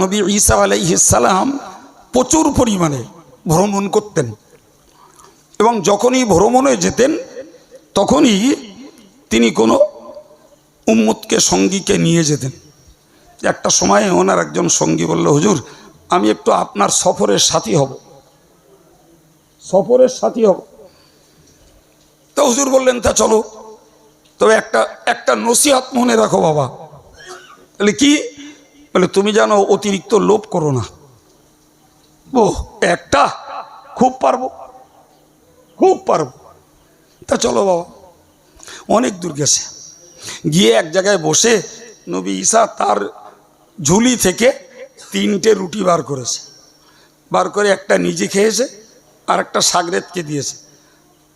নবী ঈসা আলাইহিস সালাম প্রচুর পরিমাণে ভ্রমণ করতেন এবং যখনই ভ্রমণে যেতেন তখনই তিনি কোনো উম্মতকে সঙ্গীকে নিয়ে যেতেন। একটা সময়ে ওনার একজন সঙ্গী বলল, হুজুর আমি একটু আপনার সফরের সাথী হব, সফরের সাথী হব। তো হুজুর বললেন, তা চলো, তবে একটা নসিহত মনে রাখো বাবা। বলে কি? বলে তুমি জানো অতিরিক্ত লোভ করো না। ও একটা খুব পারবো, খুব পারবো। তা চলো বাবা। অনেক দূর গেছে, গিয়ে এক জায়গায় বসে নবী ঈসা তার ঝুলি থেকে 3টে রুটি বার করেছে, বার করে একটা নিজে খেয়েছে আর একটা সাগরেদকে দিয়েছে।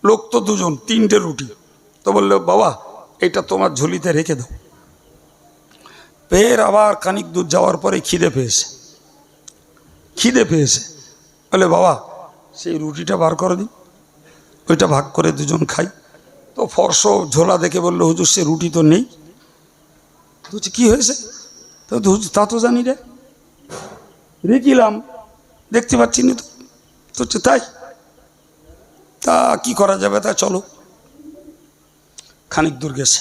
লোক তো দুজন, 3টে রুটি। তো বললো, বাবা এটা তোমার ঝুলিতে রেখে দাও। ফের আবার খানিক দূর যাওয়ার পরে খিদে পেয়েছে। বলে, বাবা সেই রুটিটা বার করে দিন, ওইটা ভাগ করে দুজন খাই। তো ফর্স ঝোলা দেখে বললো, হুজুর সে রুটি তো নেই। তো কি হয়েছে? তো হুজুর তা তো জানি রে, রেখিলাম, দেখতে পাচ্ছি না তো। তো তাই তা কি করা যাবে? তা চলো। খানিক দূর গেছে,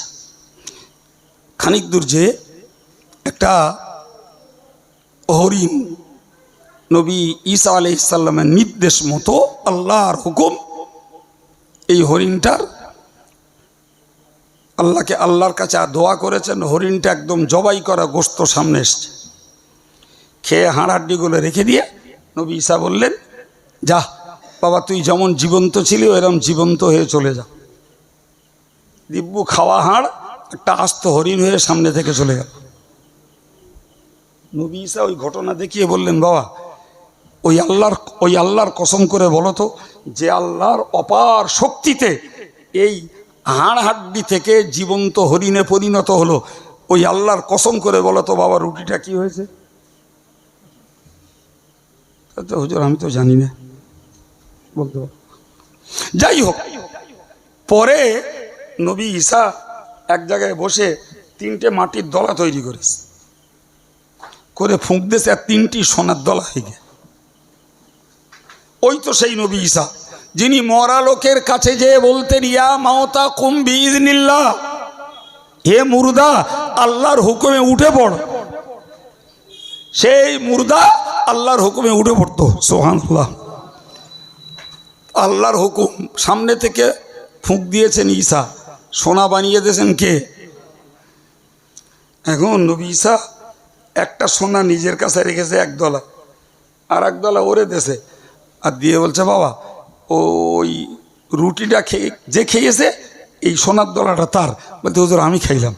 খানিক দূর যেয়ে একটা হরিণ নবী ঈসা আলাইহিস সালামের নির্দেশ মতো, আল্লাহর হুকুম, এই হরিণটার আল্লাহর কাছে দোয়া করেছেন, হরিণটা একদম জবাই করা গোশত সামনে এসছে। খেয়ে হাড়াড্ডিগুলো রেখে দিয়ে নবী ঈসা বললেন, যা বাবা তুই যেমন জীবন্ত ছিলি এরকম জীবন্ত হয়ে চলে যা। দিব্যু খাওয়া হাড় একটা আস্ত হরিণ হয়ে সামনে থেকে চলে গেল। নবী ঈসা ওই ঘটনা দেখিয়ে বললেন, বাবা ওই আল্লাহর কসম করে বলো তো, যে আল্লাহর অপার শক্তিতে এই হাড় হাড্ডি থেকে জীবন্ত হরিণে পরিণত হলো, ওই আল্লাহর কসম করে বলো তো বাবা রুটিটা কি হয়েছে? হুজুর আমি তো জানি না বলতে। যাই হোক, পরে নবী ঈসা এক জায়গায় বসে 3টে মাটির দলা তৈরি করেছে, করে ফুঁক দিয়েছে, আর 3টি সোনার দলা হয়ে গেছে। ওই তো সেই নবী ঈসা যিনি মরা লোকের কাছে যেয়ে বলতেন, ইয়া মাওতা কুম বিইজনিল্লাহ, হে মুর্দা আল্লাহর হুকুমে উঠে পড়। সেই মুর্দা আল্লাহর হুকুমে উঠে পড়তো। সুবহানাল্লাহ। আল্লাহর হুকুম, সামনে থেকে ফুঁক দিয়েছেন ঈসা, সোনা বানিয়ে দিয়েছেন কে? এখন নবী ঈসা একটা সোনা নিজের কাছে রেখেছে 1 দলা, আর 1 দলা ওরে দেশে, আর দিয়ে বলছে, বাবা ওই রুটিটা যে খেয়েছে এই সোনার দলাটা তার। বলতে, হুজুর আমি খাইলাম।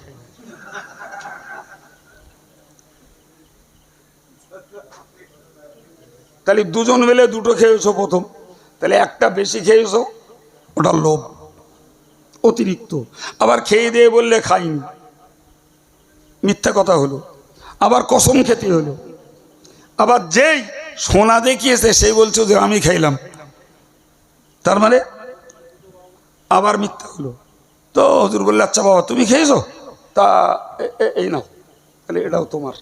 তাহলে দুজন মিলে 2টো খেয়েছো প্রথম, তাহলে একটা বেশি খেয়েছো, ওটা লোভ, অতিরিক্ত। আবার খেয়ে দিয়ে বললে খাইনি, মিথ্যা কথা হলো। আবার কসম খেতে হলো। আবার যেই সোনা দেখিয়েছে সেই বলছো যে আমি খাইলাম, তার মানে আবার মিথ্যা হলো। তো হুজুর বললে, আচ্ছা বাবা তুমি খেয়েছো, তা এই নাও, তাহলে এটাও তোমার।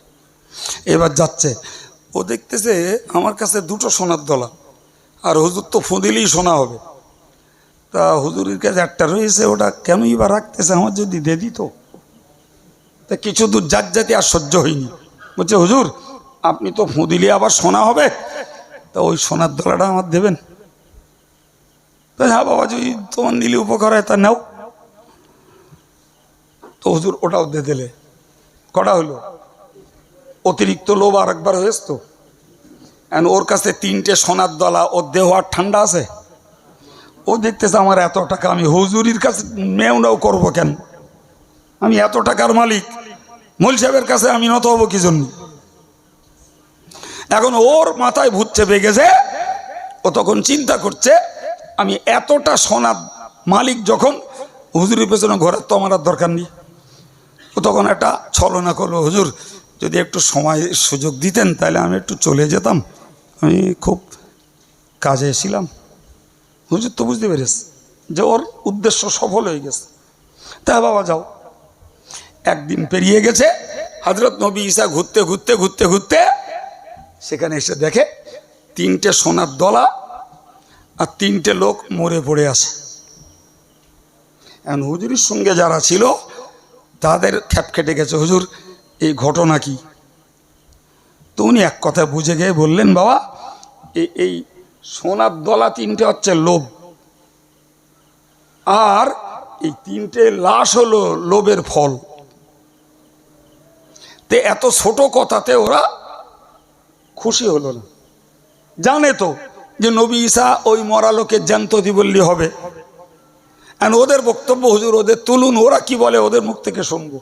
এবার যাচ্ছে, ও দেখতেছে আমার কাছে 2টো সোনার দলা, আর হুজুর তো ফুঁদিলেই সোনা হবে। তা হুজুরের কাছে একটা রয়েছে, ওটা কেনই বা রাখতেছে, আমার যদি দিয়ে দিত। তা কিছু দূর যাতে আর সহ্য হয়নি, বলছে, হুজুর আপনি তো ফুঁদিলে আবার সোনা হবে, তা ওই সোনার দলাটা আমার দেবেন? তো হ্যাঁ বাবা, যদি তোমার নিলে উপকার হয় তা নাও। তো হুজুর ওটাও দিয়ে দিলে। কটা হলো? অতিরিক্ত লোভ আর একবার হয়েছে তো। ওর কাছে 3টে সোনার দলা, ওর দেহ আর ঠান্ডা আছে? ও দেখতেছে আমার এত টাকা, আমি হুজুরির কাছে মেউনাও করবো কেন? আমি এত টাকার মালিক, মূল সাহেবের কাছে আমি নত হবো কি জন্য? এখন ওর মাথায় ভূত চেপে গেছে। ও তখন চিন্তা করছে, আমি এতটা সোনার মালিক যখন, হুজুরের পেছনে ঘোরার তো আমার আর দরকার নেই। ও তখন একটা ছলনা করলো, হুজুর যদি একটু সময় সুযোগ দিতেন তাহলে আমি একটু চলে যেতাম, আমি খুব কাজে এসেছিলাম। হুজুর তো বুঝতে পেরেছে যে ওর উদ্দেশ্য সফল হয়ে গেছে। তা বাবা যাও। একদিন পেরিয়ে গেছে, হযরত নবী ঈসা ঘুরতে ঘুরতে ঘুরতে ঘুরতে সেখানে এসে দেখে 3টে সোনার দলা আর 3টে লোক মরে পড়ে আছে। এখন হুজুরের সঙ্গে যারা ছিল তাদের খ্যাপ খেটে গেছে, হুজুর এই ঘটনা কি? তো উনি এক কথা বুঝে গিয়ে বললেন, বাবা এই সোনার দলা 3টে হচ্ছে লোভ, আর এই 3টে লাশ হলো লোভের ফল। তে এত ছোট কথাতে ওরা খুশি হলো না। জানে তো যে নবী ঈসা ওই মরা লোকের জ্যান্ত দি বললি হবে। ওদের বক্তব্য, হুজুর ওদের তুলুন, ওরা কি বলে ওদের মুখ থেকে শুনবো।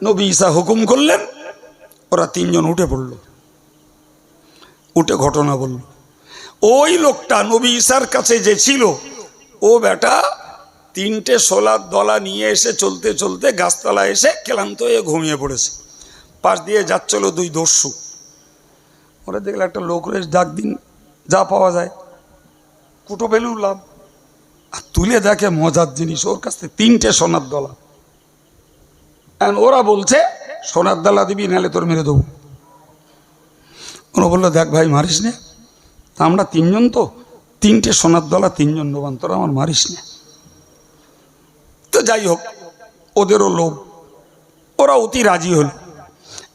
নবী ঈসা হুকুম করলেন, ওরা 3জন উঠে পড়ল, উঠে ঘটনা বলল। ওই লোকটা নবী ঈসার কাছে যে ছিল, ও বেটা 3টে সোলার দলা নিয়ে এসে চলতে চলতে গাছতলায় এসে ক্লান্ত হয়ে ঘুমিয়ে পড়েছে। পাশ দিয়ে যাচ্ছিল 2 দস্যু। ওরা দেখলে একটা লোক রয়েছে, ডাক দিন যা পাওয়া যায়, কুটো বেলুর লাভ। আর তুলে দেখে মজার জিনিস, ওর কাছে 3টে সোনার দলা। ওরা বলছে সোনার দলা দিবি নাহলে তোর মেরে দেবো। ওরা বললো, দেখ ভাই মারিস নে, তা আমরা 3জন তো, 3টে সোনার দলা 3জন নেবান, তোরা আমার মারিস নে। তো যাই হোক, ওদেরও লোভ, ওরা অতি রাজি হল।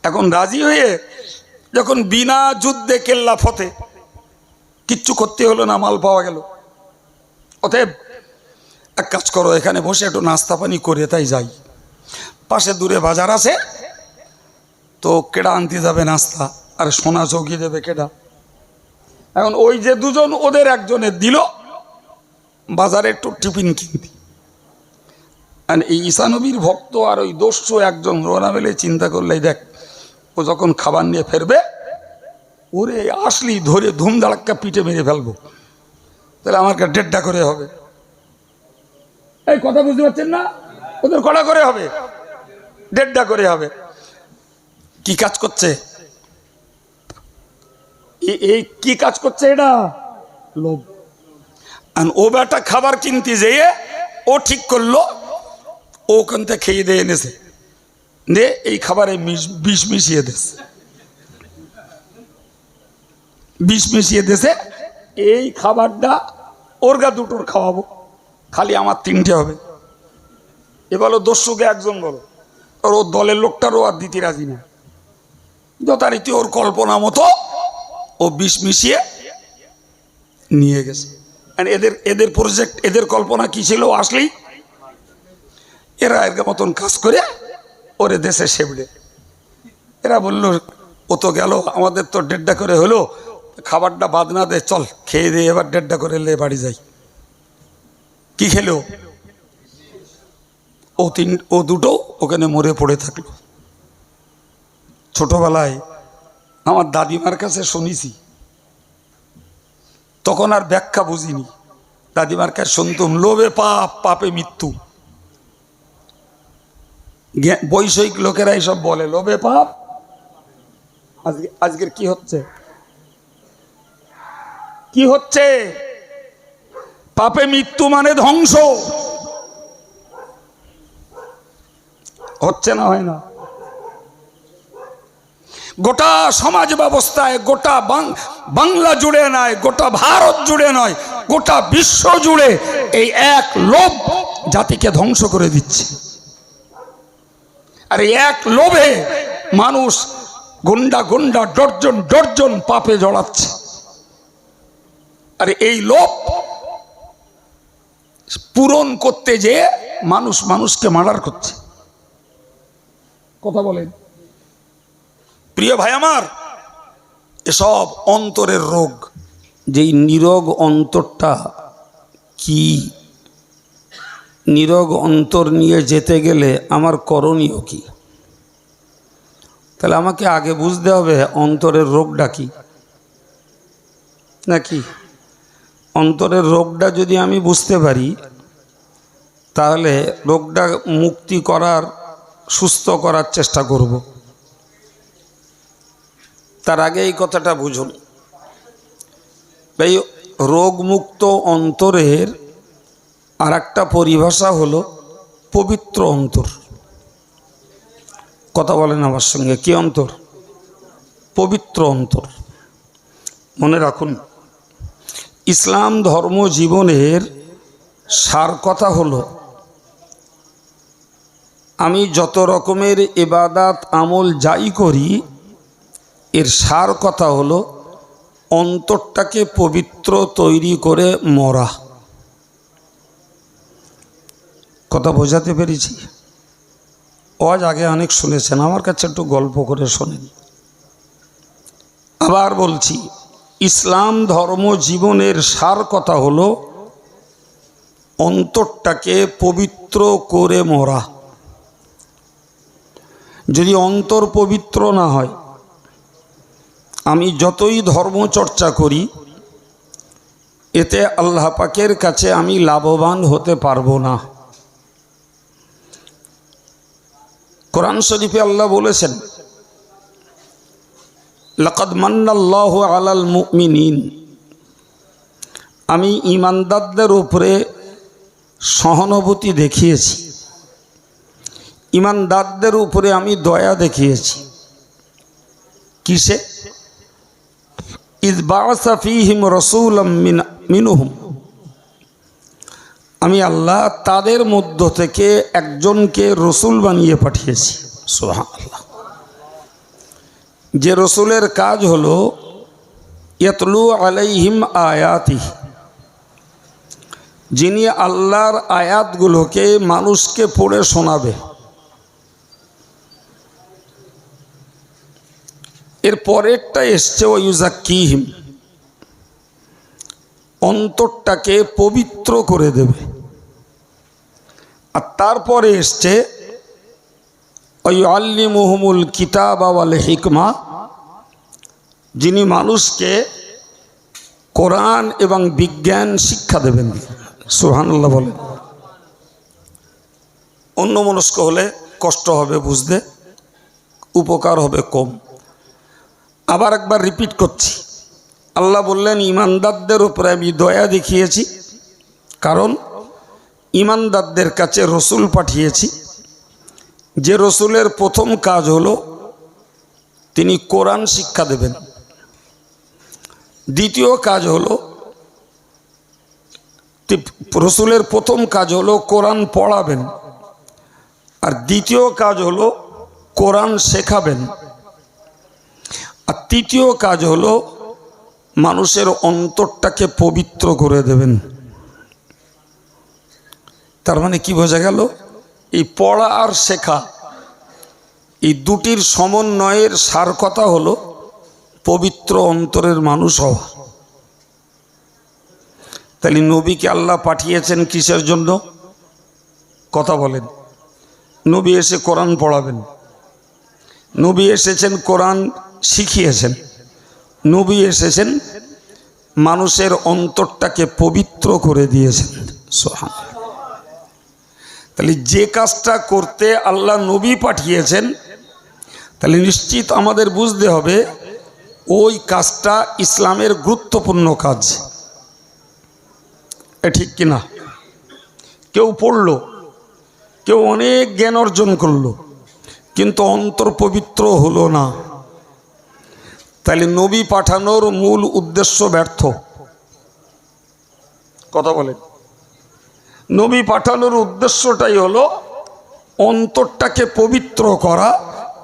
এখন রাজি হয়ে যখন বিনা যুদ্ধে কেল্লা ফতে, কিচ্ছু করতে হলো না, মাল পাওয়া গেল। অতএব এক কাজ করো, এখানে বসে একটু নাস্তা পানি করে তাই যাই। পাশে দূরে বাজার আছে, তো কেডা আনতে যাবে নাস্তা, আর সোনা চৌকি দেবে কেডা? এখন ওই যে 2জন, ওদের একজনের দিল বাজারে একটু টিফিন কিনতে। এই ঈসা নবীর ভক্ত আর ওই দস্যু একজন রোনা মেলে চিন্তা করলেই, দেখ ও যখন খাবার নিয়ে ফেরবে, ওরে আসলি ধরে ধুমধাড়াক্কা পিঠে মেরে ফেলবো, তাহলে আমার 1.5টা করে হবে। এই কথা বুঝতে পারছেন না? ওদের কড়া করে হবে, 1.5টা করে হবে। কি কাজ করছে? এই কি কাজ করছে? এটা লোভ। ও বেটা খাবার কিনতে যেয়ে ও ঠিক করলো, ও ওখান থেকে খেয়ে দিয়ে এনেছে, দে এই খাবারে বিষ মিশিয়ে দেছে, বিষ মিশিয়ে দেছে। এই খাবারটা ওর গা 2টোর খাওয়াবো, খালি আমার 3টে হবে। এ বলো দস্যুকে একজন বলো, আর ওর দলের লোকটারও আর দিতে রাজি না। যথারীতি ওর কল্পনা মতো ও বিষ মিশিয়ে নিয়ে গেছে। এদের প্রজেক্ট, এদের কল্পনা কি ছিল? আসলেই এরা এর মতন কাজ করে ওরে দেশে সেবড়ে। এরা বলল, ও তো গেল, আমাদের তো 1.5টা করে হলো, খাবারটা বাদ না দে, চল খেয়ে দিয়ে এবার 1.5টা করে লে বাড়ি যাই। কি খেলো? ও 2টো ওখানে মরে পড়ে থাকলো। ছোটবেলায় আমার দাদিমার কাছে শুনেছি, তখন আর ব্যাখ্যা বুঝিনি। দাদিমার কাছে শুনতুম, লোভে পাপ, পাপে মৃত্যু। বৈষয়িক লোকেরা এইসব বলে, লোভে পাপ। আজকের কি হচ্ছে? কি হচ্ছে? পাপে মৃত্যু মানে ধ্বংস। হচ্ছে না, হয় না? গোটা সমাজ ব্যবস্থায়, গোটা বাংলা জুড়ে নয়, গোটা ভারত জুড়ে নয়, গোটা বিশ্ব জুড়ে এই এক লোভ জাতিকে ধ্বংস করে দিচ্ছে। আর এক লোভে মানুষ গুন্ডা গুন্ডা, ডর্জন ডর্জন পাপে জড়াচ্ছে। আর এই লোভ পূরণ করতে যে মানুষ মানুষকে মার্ডার করছে। কথা বলেন প্রিয় ভাই আমার, এসব অন্তরের রোগ। যেই নিরোগ অন্তরটা কি, নিরোগ অন্তর নিয়ে যেতে গেলে আমার করণীয় কি? তাহলে আমাকে আগে বুঝতে হবে অন্তরের রোগটা কি, নাকি? অন্তরের রোগটা যদি আমি বুঝতে পারি, তাহলে রোগটা মুক্তি করার, সুস্থ করার চেষ্টা করব। তার আগে এই কথাটা বুঝুন ভাই, রোগমুক্ত অন্তরের আর একটা পরিভাষা হলো পবিত্র অন্তর। কথা বলেন আমার সঙ্গে, কি অন্তর? পবিত্র অন্তর। মনে রাখুন, ইসলাম ধর্ম জীবনের সার কথা হলো, আমি যত রকমের ইবাদত আমল যাই করি, এর সার কথা হলো অন্তরটাকে পবিত্র তৈরি করে মরা। কথা বোঝাতে পেরেছি? আজ আগে অনেক শুনেছেন, আমার কাছে একটু গল্প করে শোনেন। আবার বলছি, ইসলাম ধর্ম জীবনের সার কথা হলো অন্তরটাকে পবিত্র করে মরা। যদি অন্তর পবিত্র না হয়, আমি যতই ধর্মচর্চা করি, এতে আল্লাহ পাকের কাছে আমি লাভবান হতে পারবো না। কোরআন শরীফে আল্লাহ বলেছেন, লাকাদ মান্নাল্লাহু আলাল মুমিনিন, আমি ঈমানদারদের উপরে সহানুভূতি দেখিয়েছি, ঈমানদারদের উপরে আমি দয়া দেখিয়েছি। কিসে? ইয বা'আসা ফীহিম রাসূলাম মিনহুম, আমি আল্লাহ তাদের মধ্য থেকে একজনকে রসুল বানিয়ে পাঠিয়েছি। সুবহানাল্লাহ। যে রসুলের কাজ হলো ইয়াতলু আলাইহিম আয়াতিহি, যিনি আল্লাহর আয়াতগুলোকে মানুষকে পড়ে শোনাবে। এর পরেরটা এসছে ওয়ায়ুযাক্কিহিম, অন্তরটাকে পবিত্র করে দেবে। আর তারপরে এসছে ওয়ায়ুআল্লিমুহুমুল কিতাবা ওয়াল হিকমা, যিনি মানুষকে কোরআন এবং বিজ্ঞান শিক্ষা দেবেন। সুবহানাল্লাহ বলেন। অন্যমনস্ক হলে কষ্ট হবে বুঝতে, উপকার হবে কম। আবার একবার রিপিট করছি, আল্লাহ বললেন ঈমানদারদের উপরে আমি দয়া দেখিয়েছি, কারণ ঈমানদারদের কাছে রসুল পাঠিয়েছি। যে রসুলের প্রথম কাজ হলো তিনি কোরআন শিক্ষা দেবেন। দ্বিতীয় কাজ হলো, রসুলের প্রথম কাজ হলো কোরআন পড়াবেন, আর দ্বিতীয় কাজ হলো কোরআন শেখাবেন, আর তৃতীয় কাজ হলো মানুষের অন্তরটাকে পবিত্র করে দেবেন। তার মানে কি বোঝা গেল? এই পড়া আর শেখা, এই দুটির সমন্বয়ের সার কথা হলো পবিত্র অন্তরের মানুষ হওয়া। তাহলে নবীকে আল্লাহ পাঠিয়েছেন কিসের জন্য? কথা বলেন। নবী এসে কোরআন পড়াবেন, নবী এসেছেন কোরআন শিখিয়েছেন, নবী এসেছেন মানুষের অন্তরটাকে পবিত্র করে দিয়েছেন। সুবহানাল্লাহ। তাহলে যে কাজটা করতে আল্লাহ নবী পাঠিয়েছেন, তাহলে নিশ্চিত আমাদের বুঝতে হবে ওই কাজটা ইসলামের গুরুত্বপূর্ণ কাজ। ঠিক কিনা? কেউ পড়লো, কেউ অনেক জ্ঞান অর্জন করলো, কিন্তু অন্তর পবিত্র হলো না, তাহলে নবী পাঠানোর মূল উদ্দেশ্য ব্যর্থ। কথা বলেন। নবী পাঠানোর উদ্দেশ্যটাই হলো অন্তরটাকে পবিত্র করা,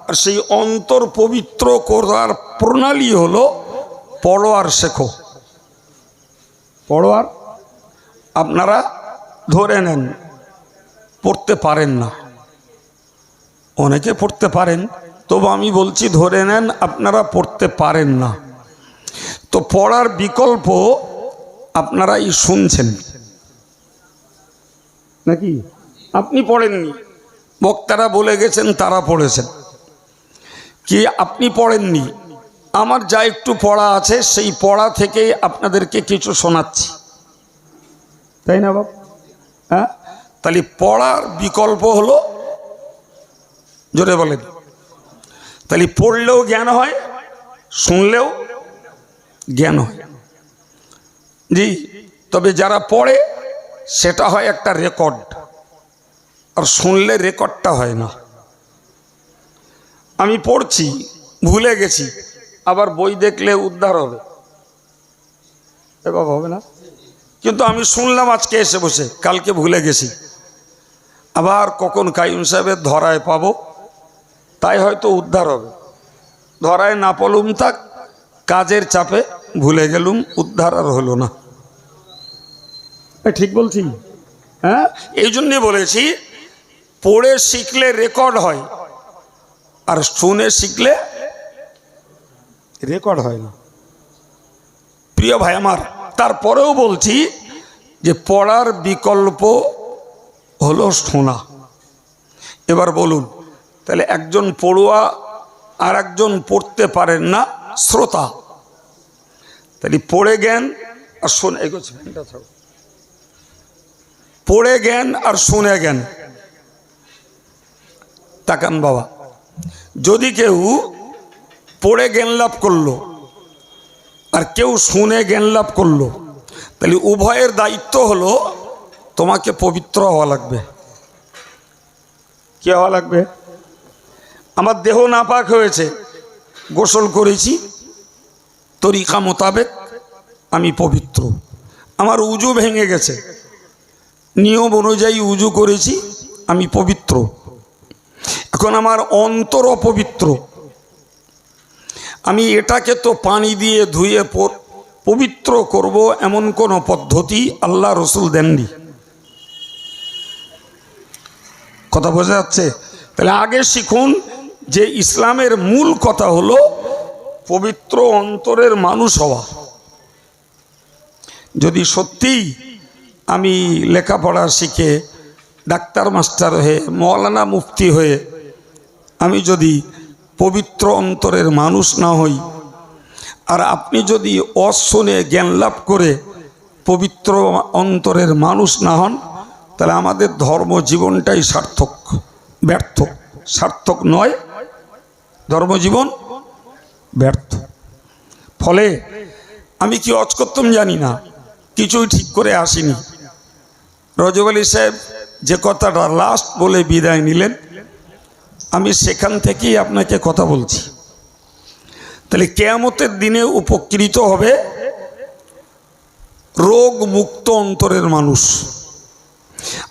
আর সেই অন্তর পবিত্র করার প্রণালী হলো পড়ো আর শেখো। পড়ো আর, আপনারা ধরে নেন পড়তে পারেন না, অনেকে পড়তে পারেন, তবু আমি বলছি ধরে নেন আপনারা পড়তে পারেন না, তো পড়ার বিকল্প আপনারাই শুনছেন নাকি? আপনি পড়েননি, বক্তারা বলে গেছেন তারা পড়েছেন, কি আপনি পড়েননি? আমার যা একটু পড়া আছে সেই পড়া থেকেই আপনাদেরকে কিছু শোনাচ্ছি, তাই না বাবা? হ্যাঁ, তাহলে পড়ার বিকল্প হলো, জোরে বলেন, তাহলে পড়লেও জ্ঞান হয়, শুনলেও জ্ঞান হয়। জি, তবে যারা পড়ে সেটা হয় একটা রেকর্ড, আর শুনলে রেকর্ডটা হয় না। আমি পড়ছি, ভুলে গেছি, আবার বই দেখলে উদ্ধার হবে, এ বাবা হবে না। কিন্তু আমি শুনলাম আজকে এসে বসে, কালকে ভুলে গেছি, আবার কখন কাইয়ুম সাহেবের ধরায় পাবো, তাই হয়তো উদ্ধার হবে। ধরায় না পলুম থাক, কাজের চাপে ভুলে গেলুম, উদ্ধার আর হলো না। ঠিক বলছি? হ্যাঁ, এই জন্যে বলেছি পড়ে শিখলে রেকর্ড হয়, আর শুনে শিখলে রেকর্ড হয় না। প্রিয় ভাই আমার, তারপরেও বলছি যে পড়ার বিকল্প হলো শোনা। এবার বলুন, তাহলে একজন পড়ুয়া আর একজন পড়তে পারেন না, শ্রোতা। তাহলে পড়ে জ্ঞান আর শুনে, পড়ে জ্ঞান আর শুনে জ্ঞান। তাকান বাবা, যদি কেউ পড়ে জ্ঞান লাভ করলো আর কেউ শুনে জ্ঞান লাভ করলো, তাহলে উভয়ের দায়িত্ব হলো তোমাকে পবিত্র হওয়া লাগবে। কি হওয়া লাগবে? আমার দেহ নাপাক হয়েছে, গোসল করেছি তরিকা মোতাবেক, আমি পবিত্র। আমার উজু ভেঙে গেছে, নিয়ম অনুযায়ী উজু করেছি, আমি পবিত্র। এখন আমার অন্তর অপবিত্র, আমি এটাকে তো পানি দিয়ে ধুয়ে পবিত্র করব এমন কোন পদ্ধতি আল্লাহ রসুল দেননি। কথা বোঝা যাচ্ছে? তাহলে আগে শিখুন যে ইসলামের মূল কথা হলো পবিত্র অন্তরের মানুষ হওয়া। যদি সত্যিই আমি লেখাপড়া শিখে ডাক্তার মাস্টার হয়ে মৌলানা মুফতি হয়ে আমি যদি পবিত্র অন্তরের মানুষ না হই, আর আপনি যদি অশুনে জ্ঞান লাভ করে পবিত্র অন্তরের মানুষ না হন, তাহলে আমাদের ধর্ম জীবনটাই সার্থক, ব্যর্থ। সার্থক নয়, ধর্মজীবন ব্যর্থ। ফলে আমি কি অজ করতাম জানি না, কিছুই ঠিক করে আসিনি। রজব আলী সাহেব যে কথাটা লাস্ট বলে বিদায় নিলেন, আমি সেখান থেকেই আপনাকে কথা বলছি। তাহলে কিয়ামতের দিনে উপকৃত হবে রোগ মুক্ত অন্তরের মানুষ।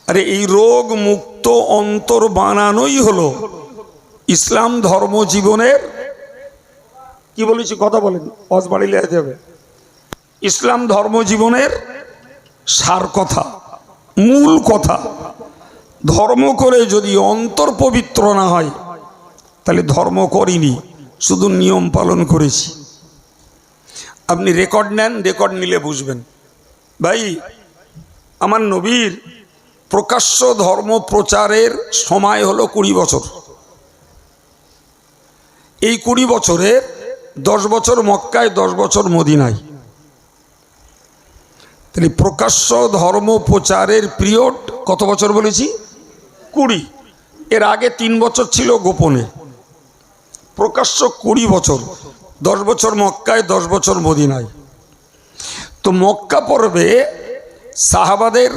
আরে এই রোগ মুক্ত অন্তর বানানোই হলো ইসলাম ধর্ম জীবনের, কি বলেছি কথা বলেন, অজ বাড়িলে যাবে, ইসলাম ধর্ম জীবনের সার কথা, মূল কথা। ধর্ম করে যদি অন্তর পবিত্র না হয়, তাহলে ধর্ম করিনি, শুধু নিয়ম পালন করেছি। আপনি রেকর্ড নেন, রেকর্ড নিলে বুঝবেন। ভাই, আমার নবীর প্রকাশ্য ধর্ম প্রচারের সময় হলো 20 বছর। এই 20 বছরে 10 বছর মক্কায়, 10 বছর মদিনায়। তাহলে প্রকাশ্য ধর্ম প্রচারের পিরিয়ড কত বছর বলেছি? 20। এর আগে 3 বছর ছিল গোপনে। প্রকাশ্য 20 বছর, 10 বছর মক্কায়, 10 বছর মদিনায়। তো মক্কা পর্বে সাহাবাদের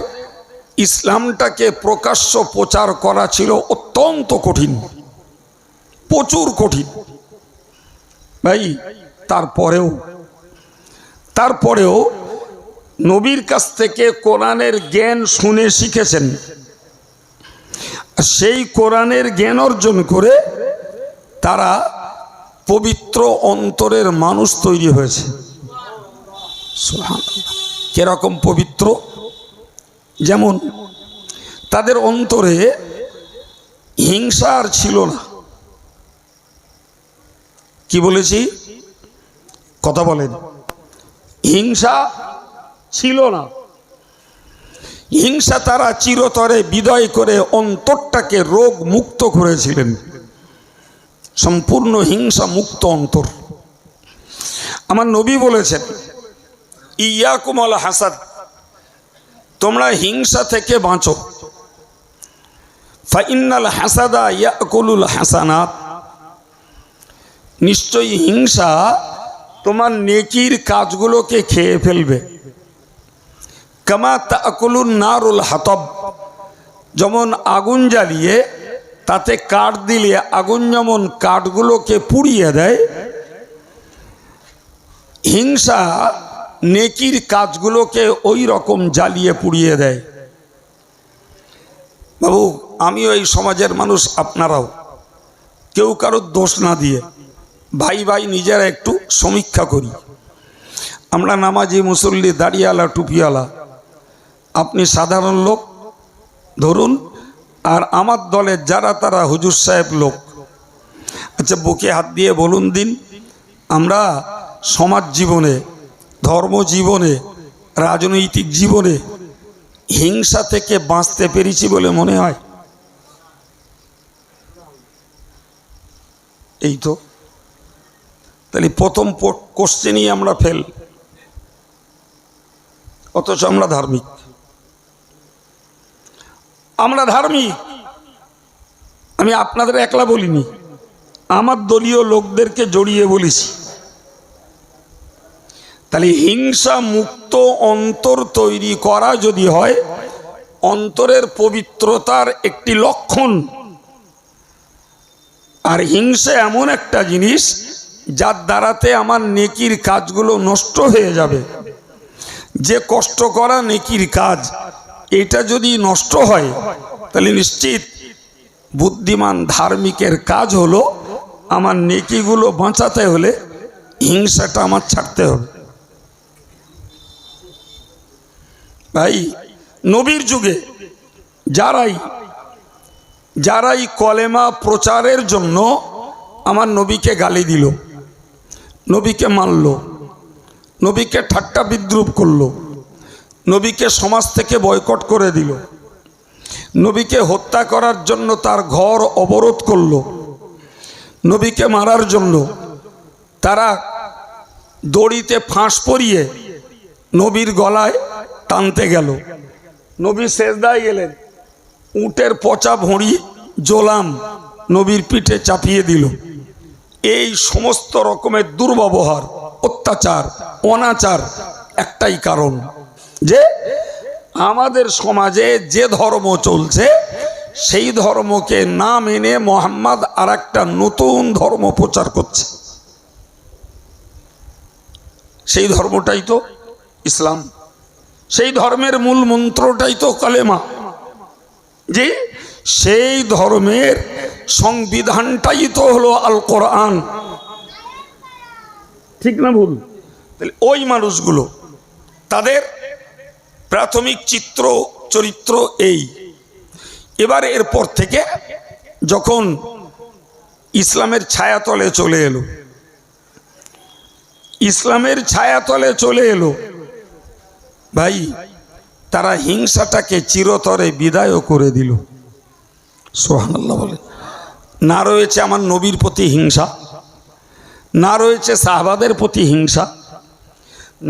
ইসলামটাকে প্রকাশ্য প্রচার করা ছিল অত্যন্ত কঠিন, প্রচুর কঠিন। ভাই, তারপরেও নবীর কাছ থেকে কোরআনের জ্ঞান শুনে শিখেছেন। সেই কোরআনের জ্ঞান অর্জন করে তারা পবিত্র অন্তরের মানুষ তৈরি হয়েছে। কিরকম পবিত্র? যেমন তাদের অন্তরে হিংসা আর ছিল না। কি বলেছি? কথা বলেন। হিংসা ছিল না। হিংসা তারা চিরতরে বিদায় করে অন্তরটাকে রোগ মুক্ত করেছিলেন, সম্পূর্ণ হিংসা মুক্ত অন্তর। আমার নবী বলেছেন, ইয়াকুম আল হাসাদ, তোমরা হিংসা থেকে বাঁচো। ফাইন্নাল হাসাদা ইয়াকুলুল হাসানাত, নিশ্চয়ই হিংসা তোমার নেকির কাজগুলোকে খেয়ে ফেলবে। কামা তাকুলুন নারুল হাতব, যেমন আগুন জ্বালিয়ে তাতে কাঠ দিলে আগুন যেমন কাঠগুলোকে পুড়িয়ে দেয়, হিংসা নেকির কাজগুলোকে ওই রকম জ্বালিয়ে পুড়িয়ে দেয়। বাবু, আমিও এই সমাজের মানুষ, আপনারাও, কেউ কারোর দোষ না দিয়ে ভাই ভাই নিজেরা একটু সমীক্ষা করি। আমরা নামাজি, মুসল্লি, দাড়িওয়ালা, টুপিওয়ালা, আপনি সাধারণ লোক ধরুন, আর আমার দলের যারা তারা হুজুর সাহেব লোক। আচ্ছা, বুকে হাত দিয়ে বলুন দিন, আমরা সমাজ জীবনে, ধর্ম জীবনে, রাজনৈতিক জীবনে হিংসা থেকে বাঁচতে পেরেছি বলে মনে হয়? এই তো। তাহলে প্রথম কোশ্চেনই আমরা ফেল, অথচ আমরা ধার্মিক। আমরা ধার্মিক, আমি আপনাদের একলা বলিনি, আমার দলীয় লোকদেরকে জড়িয়ে বলেছি। তাহলে হিংসা মুক্ত অন্তর তৈরি করা যদি হয়, অন্তরের পবিত্রতার একটি লক্ষণ। আর হিংসা এমন একটা জিনিস যার দ্বারাতে আমার নেকির কাজগুলো নষ্ট হয়ে যাবে। যে কষ্ট করা নেকির কাজ, এটা যদি নষ্ট হয়, তাহলে নিশ্চিত বুদ্ধিমান ধার্মিকের কাজ হলো আমার নেকিগুলো বাঁচাতে হলে হিংসাটা আমার ছাড়তে হবে। ভাই, নবীর যুগে যারাই কলেমা প্রচারের জন্য আমার নবীকে গালি দিল, নবীকে মারল, নবীকে ঠাট্টা বিদ্রুপ করলো, নবীকে সমাজ থেকে বয়কট করে দিল, নবীকে হত্যা করার জন্য তার ঘর অবরোধ করলো, নবীকে মারার জন্য তারা দড়িতে ফাঁস পরিয়ে নবীর গলায় টানতে গেল, নবী সেজদায় গেলেন, উটের পচা ভুঁড়ি জোলাম নবীর পিঠে চাপিয়ে দিল। এই সমস্ত রকমের দুর্ব্যবহার, অত্যাচার, অনাচার একটাই কারণ, যে আমাদের সমাজে যে ধর্ম চলছে সেই ধর্মকে না মেনে মোহাম্মদ আর একটা নতুন ধর্ম প্রচার করছে। সেই ধর্মটাই তো ইসলাম, সেই ধর্মের মূল মন্ত্রটাই তো কালেমা, যে সেই ধর্মের সংবিধানটাই তো হলো আল কোরআন। ঠিক না ভুল? তাহলে ওই মানুষগুলো, তাদের প্রাথমিক চরিত্র এই। এবার এরপর থেকে যখন ইসলামের ছায়াতলে চলে এলো, ইসলামের ছায়াতলে চলে এলো, ভাই, তারা হিংসাটাকে চিরতরে বিদায় করে দিল। সুবহানাল্লাহ বলে। না রয়েছে আমার নবীর প্রতি হিংসা, না রয়েছে সাহাবাদের প্রতি হিংসা,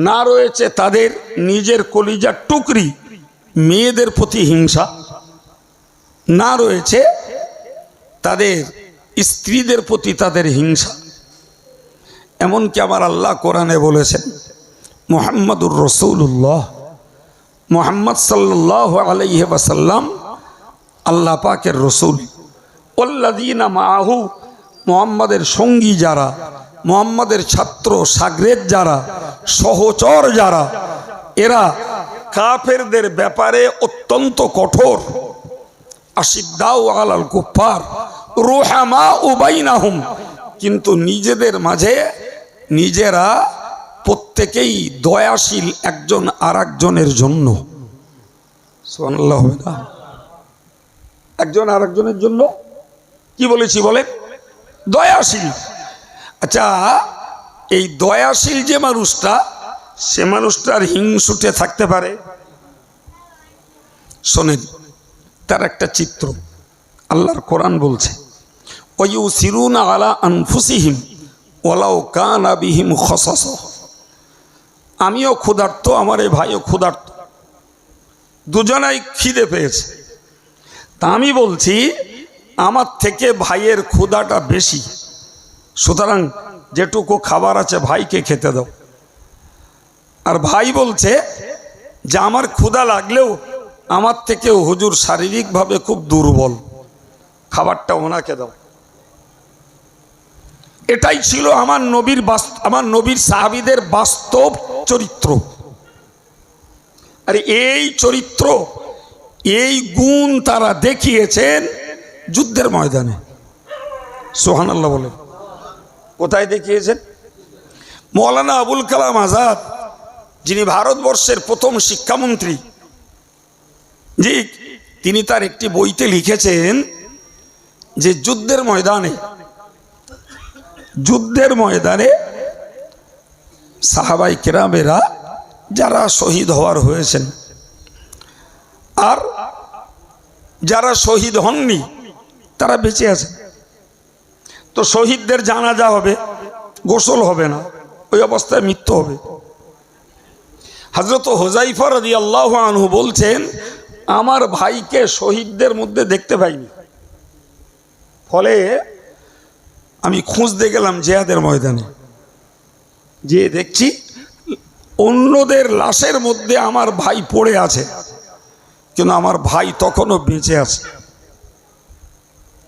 না রয়েছে তাদের নিজের কলিজার টুকরি মেয়েদের প্রতি হিংসা, না রয়েছে তাদের স্ত্রীদের প্রতি তাদের হিংসা। এমনকি আমার আল্লাহ কোরআনে বলেছেন, মুহাম্মাদুর রাসূলুল্লাহ, মুহাম্মদ সাল্লাল্লাহু আলাইহি ওয়াসাল্লাম আল্লাহ পাকের রসুল। ওয়াল্লাযীনা মাআহু, মুহাম্মাদের সঙ্গী যারা, মুহাম্মাদের ছাত্র শাগরেদ যারা, সহচর যারা, এরা কাফেরদের ব্যাপারে অত্যন্ত কঠোর। আশিদ্দাউ আলাল কুফার রুহামাউ বাইনাহুম, কিন্তু নিজেদের মাঝে নিজেরা প্রত্যেকেই দয়াশীল একজন আর একজনের জন্য। সুবহানাল্লাহ হবে না? একজন আর একজনের জন্য কি বলেছি বলে? দয়াশীল। আচ্ছা, এই দয়াশীল যে মানুষটা, সে মানুষটার হিংসুটে থাকতে পারে? শোনেন, তার একটা চিত্র আল্লাহর কোরআন বলছে, ওয়ায়ুসিরুনা আলা আনফুসিহিম ওয়ালাউ কানা বিহিম খাসাসা। আমিও ক্ষুধার্ত, আমার এই ভাইও ক্ষুধার্ত, দুজনাই খিদে পেয়েছে। তা আমি বলছি আমার থেকে ভাইয়ের ক্ষুধাটা বেশি, সুতরাং যেটুকু খাবার আছে ভাইকে খেতে দাও। আর ভাই বলছে যে আমার ক্ষুধা লাগলেও আমার থেকেও হুজুর শারীরিকভাবে খুব দুর্বল, খাবারটা ওনাকে দাও। এটাই ছিল আমার নবীর সাহাবীদের বাস্তব চরিত্র। আর এই চরিত্র, এই গুণ তারা দেখিয়েছেন যুদ্ধের ময়দানে। সুবহানাল্লাহ বলেন। কোথায় দেখিয়েছেন? মৌলানা আবুল কালাম আজাদ, যিনি ভারতবর্ষের প্রথম শিক্ষামন্ত্রী, জি, তিনি তার একটি বইতে লিখেছেন যে যুদ্ধের ময়দানে সাহাবাই কেরামেরা যারা শহীদ হওয়ার হয়েছেন আর যারা শহীদ হননি তারা বেঁচে আছেন। তো শহীদদের জানাজা হবে, গোসল হবে না, ওই অবস্থায় মৃত্যু হবে। হযরত হুযায়ফা রাদিয়াল্লাহু আনহু বলছেন, আমার ভাইকে শহীদদের মধ্যে দেখতে পাইনি, ফলে আমি খুঁজতে গেলাম জিহাদের ময়দানে, যে দেখছি অন্যদের লাশের মধ্যে আমার ভাই পড়ে আছে, কিন্তু আমার ভাই তখনও বেঁচে আছে।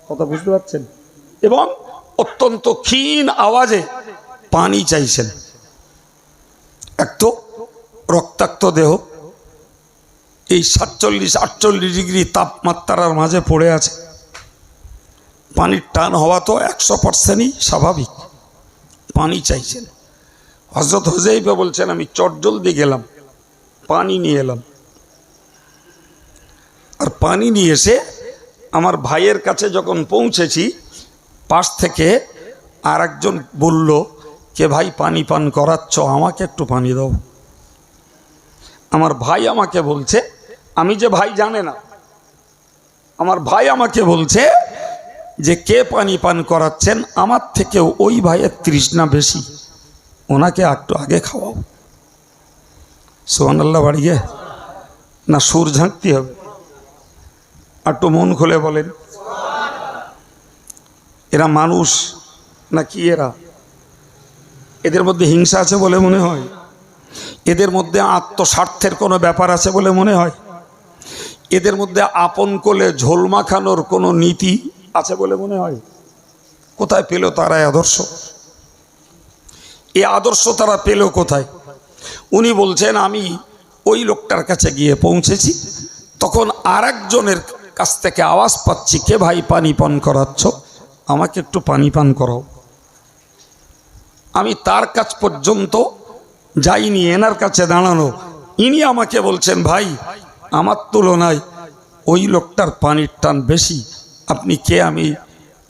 কথা বুঝতে পারছেন? এবং অত্যন্ত ক্ষীণ আওয়াজে পানি চাইছেন। এক তো রক্তাক্ত দেহ, এই 47-48 ডিগ্রি তাপমাত্রার মাঝে পড়ে আছে, পানির টান হওয়া তো 100%ই স্বাভাবিক। পানি চাইছেন। হযরত হুযায়ফা বলছেন, আমি চটজলদি গেলাম, পানি নিয়ে এলাম। আর পানি নিয়ে এসে আমার ভাইয়ের কাছে যখন পৌঁছেছি, পাশ থেকে আর একজন বলল, কে ভাই পানি পান করাচ্ছ, আমাকে একটু পানি দাও। আমার ভাই আমাকে বলছে, আমি যে ভাই জানে না, আমার ভাই আমাকে বলছে যে কে পানি পান করাচ্ছেন, আমার থেকেও ওই ভাইয়ের তৃষ্ণা বেশি, ওনাকে একটু আগে খাওয়াও। সুবহানাল্লাহ বাড়িয়ে না সুর ঝাঁকতে হবে? একটু মন খুলে বলেন। এরা মানুষ নাকি এদের মধ্যে হিংসা আছে বলে মনে হয়? এদের মধ্যে আত্মস্বার্থের কোনো ব্যাপার আছে বলে মনে হয়? এদের মধ্যে আপন কোলে ঝোল মাখানোর কোনো নীতি আছে বলে মনে হয়? কোথায় পেল তারা আদর্শ? এই আদর্শ তারা পেল কোথায়? উনি বলছেন, আমি ওই লোকটার কাছে গিয়ে পৌঁছেছি, তখন আর একজনের কাছ থেকে আওয়াজ পাচ্ছি, কে ভাই পানি পান করাচ্ছ, আমাকে একটু পানি পান করাও। আমি তার কাছ পর্যন্ত যাইনি, এনার কাছে দাঁড়ানো, ইনি আমাকে বলছেন, ভাই আমার তুলনায় ওই লোকটার পানির টান বেশি, আপনি কে, আমি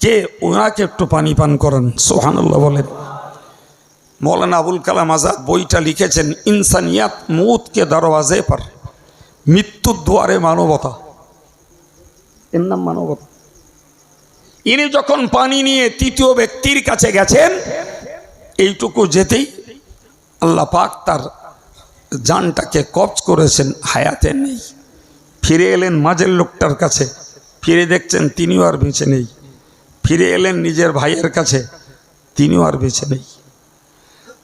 কে, ওনাকে একটু পানি পান করান। সুবহানাল্লাহ বলেন। মৌলানা আবুল কালাম আজাদ বইটা লিখেছেন, ইনসানিয়াত মৌত কে দরওয়াজে পর, মৃত্যুর দুয়ারে মানবতা। এর নাম মানবতা। ইনি যখন পানি নিয়ে তৃতীয় ব্যক্তির কাছে গেছেন, এইটুকু যেতেই আল্লাহ পাক তার জানটাকে কবজ করেছেন, হায়াতে নেই। ফিরে এলেন মাঝের লোকটার কাছে, ফিরে দেখছেন তিনিও আর বেঁচে নেই। ফিরে এলেন নিজের ভাইয়ের কাছে, তিনিও আর বেঁচে নেই।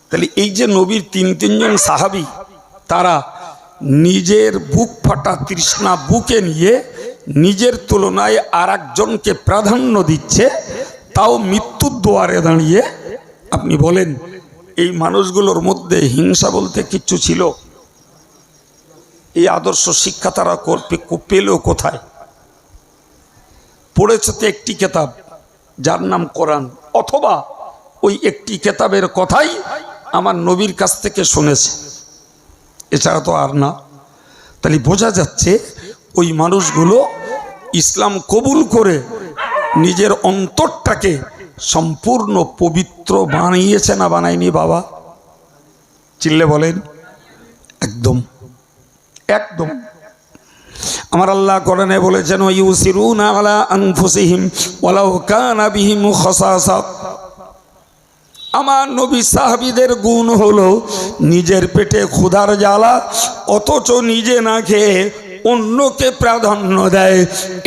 তাহলে এই যে নবীর তিনজন সাহাবী, তারা নিজের বুক ফাটা তৃষ্ণা বুকে নিয়ে নিজের তুলনায় আর একজনকে প্রাধান্য দিচ্ছে, তাও মৃত্যুর দুয়ারে দাঁড়িয়ে। আপনি বলেন, এই মানুষগুলোর মধ্যে হিংসা বলতে কিচ্ছু ছিল? এই আদর্শ শিক্ষা তারা পেল কোথায়? পড়েছে তো একটি কেতাব যার নাম কোরআন, অথবা ওই একটি কেতাবের কথাই আমার নবীর কাছ থেকে শুনেছে, এছাড়া তো আর না। তাহলে বোঝা যাচ্ছে ওই মানুষগুলো ইসলাম কবুল করে নিজের অন্তরটাকে সম্পূর্ণ পবিত্র বানিয়েছে না বানায়নি? বাবা চিল্লে বলেন। একদম একদম। আমার আল্লাহ কোরআনে বলেছেন, ইউসিরুনা আলা আনফুসিহিম ওয়ালাউ কানা বিহিম খাসাসা। আমার নবী সাহাবীদের গুণ হলো নিজের পেটে ক্ষুধার জ্বালা, অথচ নিজে না খেয়ে অন্যকে প্রাধান্য দেয়।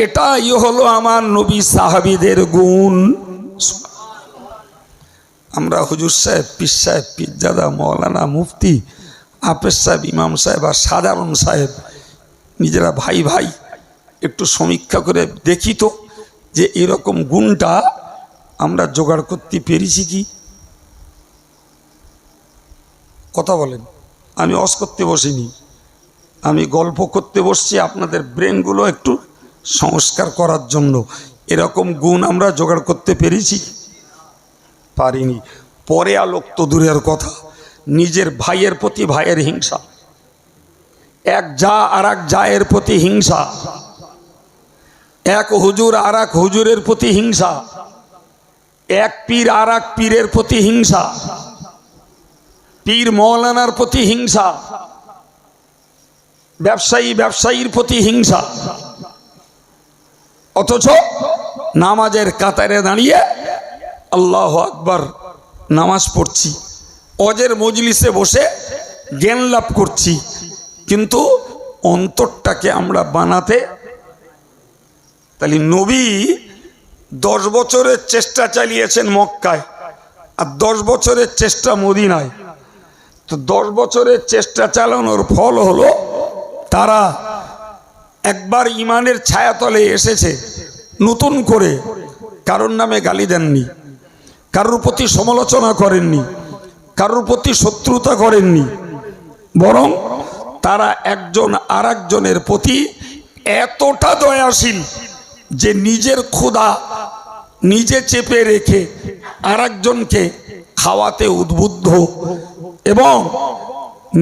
এটাই হলো আমার নবী সাহাবীদের গুণ। আমরা হুজুর সাহেব, পীর সাহেব, পীরজাদা, মৌলানা, মুফতি, হাফেজ সাহেব, ইমাম সাহেব আর সাধারণ সাহেব নিজেরা ভাই ভাই একটু সমীক্ষা করে দেখি তো যে এরকম গুণটা আমরা জোগাড় করতে পেরেছি কি? কথা বলেন। আমি অস করতে বসিনি, আমি গল্প করতে বসছি আপনাদের ব্রেনগুলো একটু সংস্কার করার জন্য। এরকম গুণ আমরা জোগাড় করতে পেরেছি? পারিনি। পরে আলোক তো দূরের কথা, নিজের ভাইয়ের প্রতি ভাইয়ের হিংসা, এক যা আর এক জায়ের প্রতি হিংসা, এক হুজুর আর এক হুজুরের প্রতি হিংসা, এক পীর আর এক পীরের প্রতি হিংসা, পীর মৌলানার প্রতি হিংসা, ব্যবসায়ী ব্যবসায়ীর প্রতি হিংসা। অথচ নামাজের কাতারে দাঁড়িয়ে আল্লাহু আকবার নামাজ পড়ছি, অজের মজলিসে বসে জ্ঞান লাভ করছি, কিন্তু অন্তরটাকে আমরা বানাতে। তাহলে নবী 10 বছরের চেষ্টা চালিয়েছেন মক্কায়, আর 10 বছরের চেষ্টা মদিনায়। তো 10 বছরের চেষ্টা চালানোর ফল হলো তারা একবার ইমানের ছায়াতলে এসেছে, নতুন করে কারোর নামে গালি দেননি, কারোর প্রতি সমালোচনা করেননি, কারোর প্রতি শত্রুতা করেননি, বরং তারা একজন আর একজনের প্রতি এতটা দয়াশীল যে নিজের ক্ষুধা নিজে চেপে রেখে আর একজনকে খাওয়াতে উদ্বুদ্ধ এবং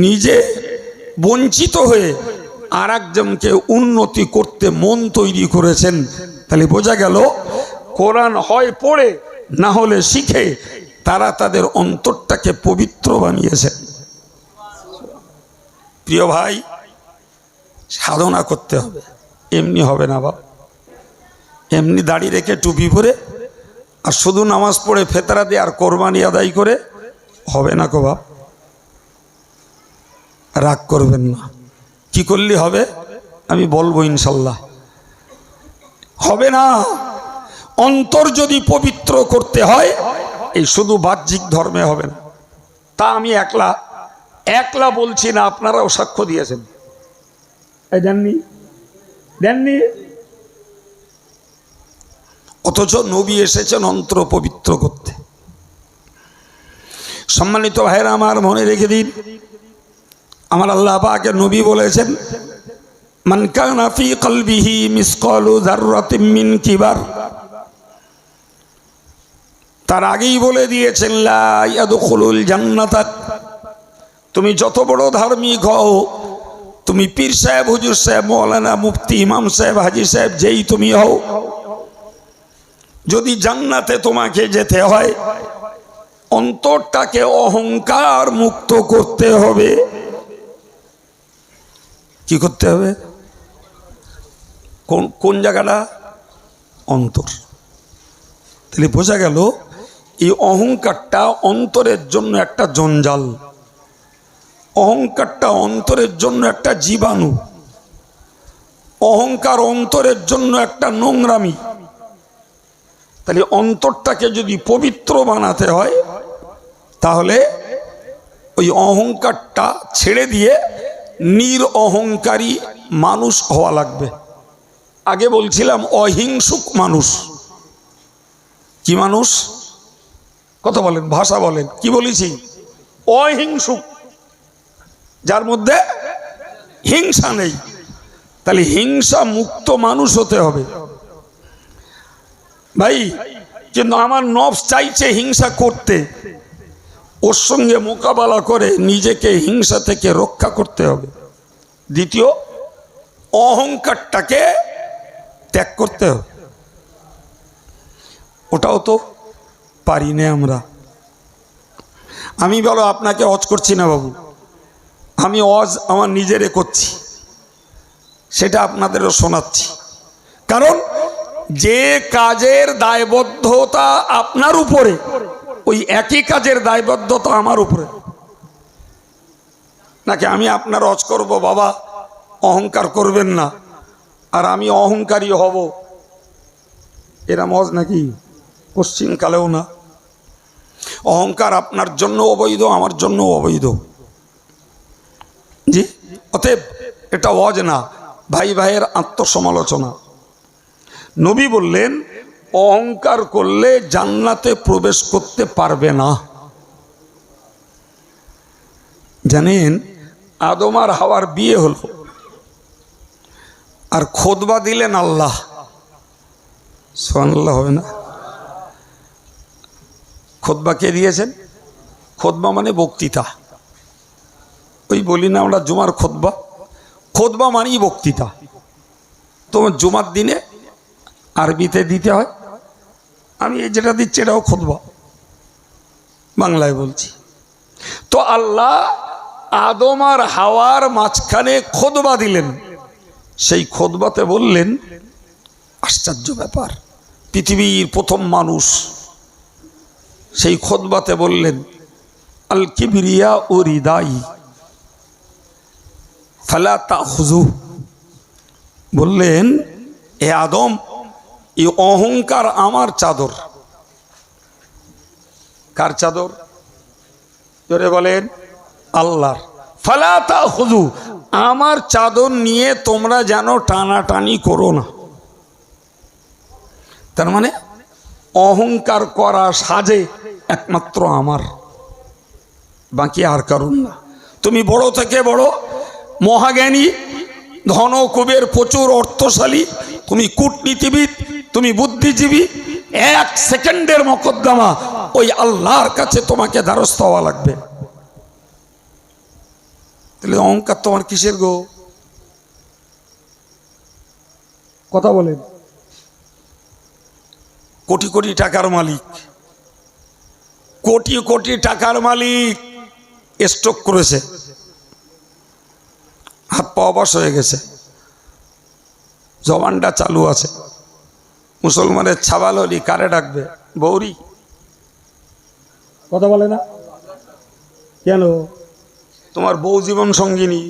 নিজে বঞ্চিত হয়ে আর একজনকে উন্নতি করতে মন তৈরি করেছেন। তাহলে বোঝা গেল কোরআন হয় পড়ে না হলে শিখে তারা তাদের অন্তরটাকে পবিত্র বানিয়েছেন। প্রিয় ভাই, সাধনা করতে হবে, এমনি হবে না বাবা। এমনি দাড়ি রেখে টুপি পরে আর শুধু নামাজ পড়ে ফেতরা দিয়ে আর কোরবানি আদায় করে হবে না গো বাপ। রাগ করবেন না, কি করলে হবে আমি বলবো ইনশাল্লাহ। হবে না। অন্তর যদি পবিত্র করতে হয় এই শুধু বাহ্যিক ধর্মে হবে না। তা আমি একলা বলছি না, আপনারাও সাক্ষ্য দিয়েছেন। দেননি? অথচ নবী এসেছেন অন্তর পবিত্র করতে। সম্মানিত ভাইরা আমার, মনে রেখে দিন, আমার আল্লাহ পাকের নবী বলেছেন, মান কানা ফি কলবিহি মিসকালু যাররাতিন মিন কিবার। তার আগেই বলে দিয়েছেন লা ইয়াদখুলুল জান্নাতা। তুমি যত বড় ধার্মিক হও, তুমি পীর সাহেব, হুজুর সাহেব, মৌলানা, মুফতি, ইমাম সাহেব, হাজি সাহেব, যেই তুমি হও, যদি জান্নাতে তোমাকে যেতে হয় অন্তরটাকে অহংকার মুক্ত করতে হবে। কি করতে হবে? কোন জায়গাটা? অন্তর। তাহলে বোঝা গেল এই অহংকারটা অন্তরের জন্য একটা জঞ্জাল, অহংকারটা অন্তরের জন্য একটা জীবাণু, অহংকার অন্তরের জন্য একটা নোংরামি। তাহলে অন্তরটাকে যদি পবিত্র বানাতে হয় তাহলে ওই অহংকারটা ছেড়ে দিয়ে নিরঅহংকারী মানুষ হওয়া লাগবে। আগে বলছিলাম অহিংসুক মানুষ। কি মানুষ? কথা বলেন, ভাষা বলেন, কি বলেছি? অহিংসুক, যার মধ্যে হিংসা নেই। তাহলে হিংসা মুক্ত মানুষ হতে হবে ভাই। কিন্তু আমার নফস চাইছে হিংসা করতে, ওর সঙ্গে মোকাবেলা করে নিজেকে হিংসা থেকে রক্ষা করতে হবে। দ্বিতীয়, অহংকারটাকে ত্যাগ করতে হবে। ওটাও তো পারি না আমরা। আমি বলো আপনাকে অজ করছি না বাবু, আমি অজ আমার নিজেরে করছি, সেটা আপনাদেরও শোনাচ্ছি। কারণ যে কাজের দায়বদ্ধতা আপনার উপরে, ওই একই কাজের দায়বদ্ধতা আমার উপরে। নাকি আমি আপনার অজ করব, বাবা অহংকার করবেন না, আর আমি অহংকারী হব, এরা মজ নাকি? পশ্চিমকালেও না। অহংকার আপনার জন্য অবৈধ, আমার জন্য অবৈধ। জি, অতএব এটা ওয়াজ না, ভাই ভাইয়ের আত্মসমালোচনা। নবী বললেন অহংকার করলে জান্নাতে প্রবেশ করতে পারবে না। জানেন, আদম আর হাওয়ার বিয়ে হলো, আর খুতবা দিলেন আল্লাহ। সুবহানাল্লাহ হবে না? খুতবা কে দিয়েছেন? খুতবা মানে বক্তৃতা। ওই বলি না আমরা জুমার খুতবা, খুতবা মানেই বক্তৃতা। তোমার জুমার দিনে আরবিতে দিতে হয়, আমি এই যেটা দিচ্ছি এটাও খুতবা, বাংলায় বলছি। তো আল্লাহ আদম আর হাওয়ার মাঝখানে খুতবা দিলেন। সেই খুতবাতে বললেন, আশ্চর্য ব্যাপার, পৃথিবীর প্রথম মানুষ, সেই খুতবাতে বললেন, আল কিবরিয়া ও রিদাই ফালা তাখুযু, বললেন এ আদম, এই অহংকার আমার চাদর। কার চাদর? জোরে বলেন, আল্লাহর। ফালা তাখুযু, আমার চাদর নিয়ে তোমরা যেন টানাটানি করো না। তার মানে অহংকার করা সাজে একমাত্র আমার, বাকি আর কারণ না। তুমি বড় থেকে বড় মহাজ্ঞানী, ধন কুবের, প্রচুর অর্থশালী, তুমি কূটনীতিবিদ, তুমি বুদ্ধিজীবী, এক সেকেন্ডের মকদ্দমা ওই আল্লাহর কাছে তোমাকে দ্বারস্থ হওয়া লাগবে। তাহলে অহংকার তোমার কিসের গো? কথা বলেন। কোটি কোটি টাকার মালিক, কোটি কোটি টাকার মালিক স্ট্রোক করেছে, হাত পা অবশ হয়ে গেছে, জবানটা চালু আছে। মুসলমানের ছাবাল হলি কারে ডাকবে? বৌরি। কথা বলে না কেন? তোমার বউ জীবন সঙ্গিনী,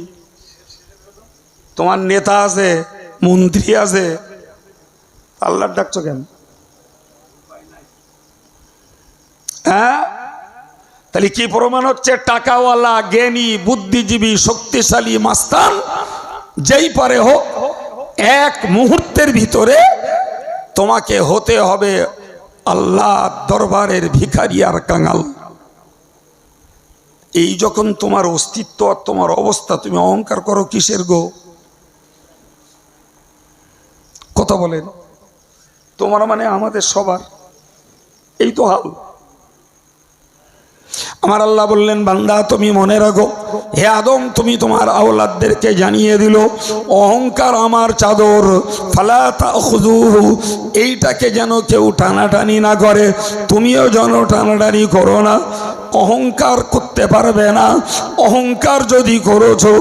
তোমার নেতা আছে, মন্ত্রী আছে, আল্লাহর ডাকছো কেন? হ্যাঁ, তাহলে কি প্রমাণ হচ্ছে? টাকাওয়ালা, জ্ঞানী, বুদ্ধিজীবী, শক্তিশালী মাস্তান যেই পারে হোক, এক মুহূর্তের ভিতরে তোমাকে হতে হবে আল্লাহ দরবারের ভিখারি আর কাঙাল। এই যখন তোমার অস্তিত্ব আর তোমার অবস্থা, তুমি অহংকার করো কিসের গো? কথা বলেন। তোমার মানে আমাদের সবার এই তো হাল। আমার আল্লাহ বললেন, বান্দা তুমি মনে রাখো, হে আদম তুমি তোমার আওলাদদেরকে জানিয়ে দিল, অহংকার আমার চাদর, ফালা তাখুযুহু, এইটাকে যেন কেউ টানাটানি না করে, তুমিও যেন টানাটানি করো না। অহংকার করতে পারবে না। অহংকার যদি করেছো,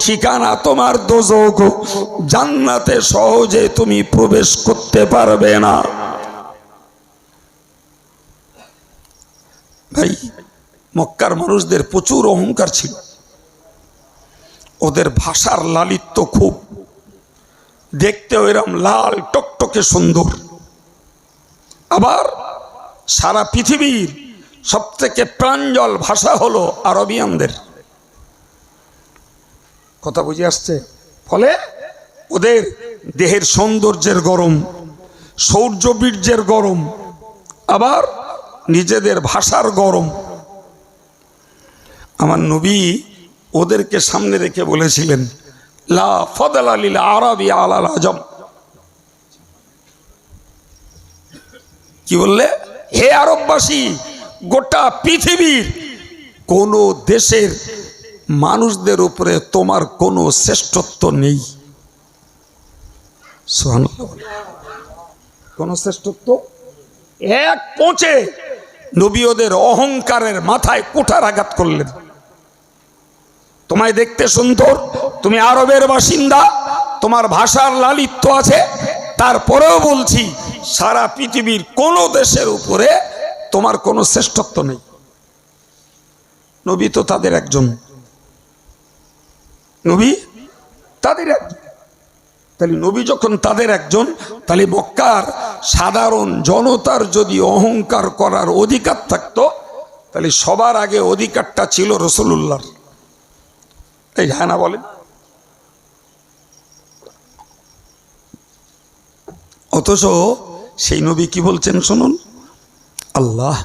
ঠিকানা তোমার দোজখ, জান্নাতে সহজে তুমি প্রবেশ করতে পারবে না। ভাই, মক্কার মানুষদের প্রচুর অহংকার ছিল, ওদের ভাষার লালিত্য খুব, দেখতে এরম লাল টকটকে সুন্দর। আবার সারা পৃথিবীর সবথেকে প্রাঞ্জল ভাষা হলো আরবিয়ানদের। কথা বুঝে আসছে? ফলে ওদের দেহের সৌন্দর্যের গরম, শৌর্যবীর্যের গরম, আবার নিজেদের ভাষার গরম। আমার নবী ওদেরকে সামনে রেখে বলেছিলেন, লা ফাদলা লিল আরাবি আলাল আজম। কি বললে? হে আরববাসী, গোটা পৃথিবীর কোন দেশের মানুষদের উপরে তোমার কোনো শ্রেষ্ঠত্ব নেই। সুবহানাল্লাহ। কোন শ্রেষ্ঠত্ব? এক পৌঁছে নবী ওদের অহংকারের মাথায় কুঠারাঘাত করলেন। তোমায় দেখতে সুন্দর, তুমি আরবের বাসিন্দা, তোমার ভাষার লালিত্য আছে, তারপরেও বলছি সারা পৃথিবীর কোন দেশের উপরে তোমার কোনো শ্রেষ্ঠত্ব নেই। নবী তো তাদের একজন, নবী তাদের একজন। তাহলে নবী যখন তাদের একজন, তাহলে মক্কার সাধারণ জনতার যদি অহংকার করার অধিকার থাকতো, তাহলে সবার আগে অধিকারটা ছিল রাসূলুল্লাহর। এই হ্যাঁ না বলেন? অথচ সেই নবী কি বলছেন শুনুন। আল্লাহ,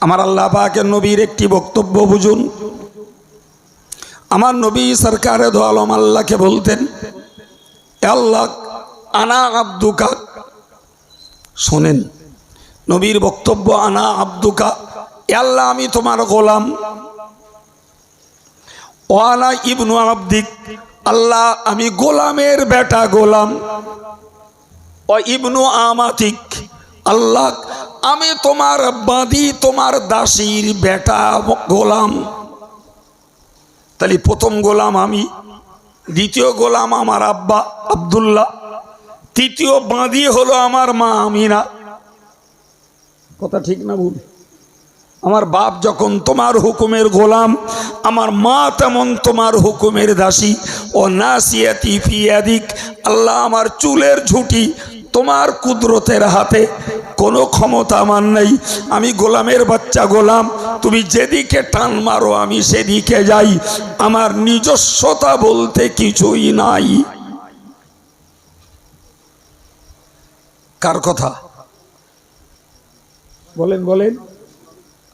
আমার আল্লাহ পাকের নবীর একটি বক্তব্য বুঝুন। আমার নবী সরকারে দো আলম আল্লাহকে বলতেন, আল্লাহ আনা আব্দুকা। শোনেন নবীর বক্তব্য, আনা আব্দুকা, আল্লাহ আমি তোমার গোলাম। ও আনা ইবনু আব্দিক, আল্লাহ আমি গোলামের বেটা গোলাম। ও ইবনু আমাতিক, আল্লাহ আমি তোমার বাঁধি, তোমার দাসীর বেটা গোলাম। তাহলে প্রথম গোলাম আমি, দ্বিতীয় গোলাম আমার আব্বা আব্দুল্লাহ, তৃতীয় বাঁধি হলো আমার মা আমিনা। কথা ঠিক না ভুল? আমার বাপ যখন তোমার হুকুমের গোলাম, আমার মা তেমন তোমার হুকুমের দাসী। ও নাসিয়াতি ফিয়াদিক, আল্লাহ আমার চুলের ঝুঁটি তোমার কুদরতের হাতে, কোনো ক্ষমতা আমার নেই। আমি গোলামের বাচ্চা গোলাম, তুমি যেদিকে টান মারো আমি সেদিকে যাই, আমার নিজস্বতা বলতে কিছুই নাই। কার কথা বলেন বলেন?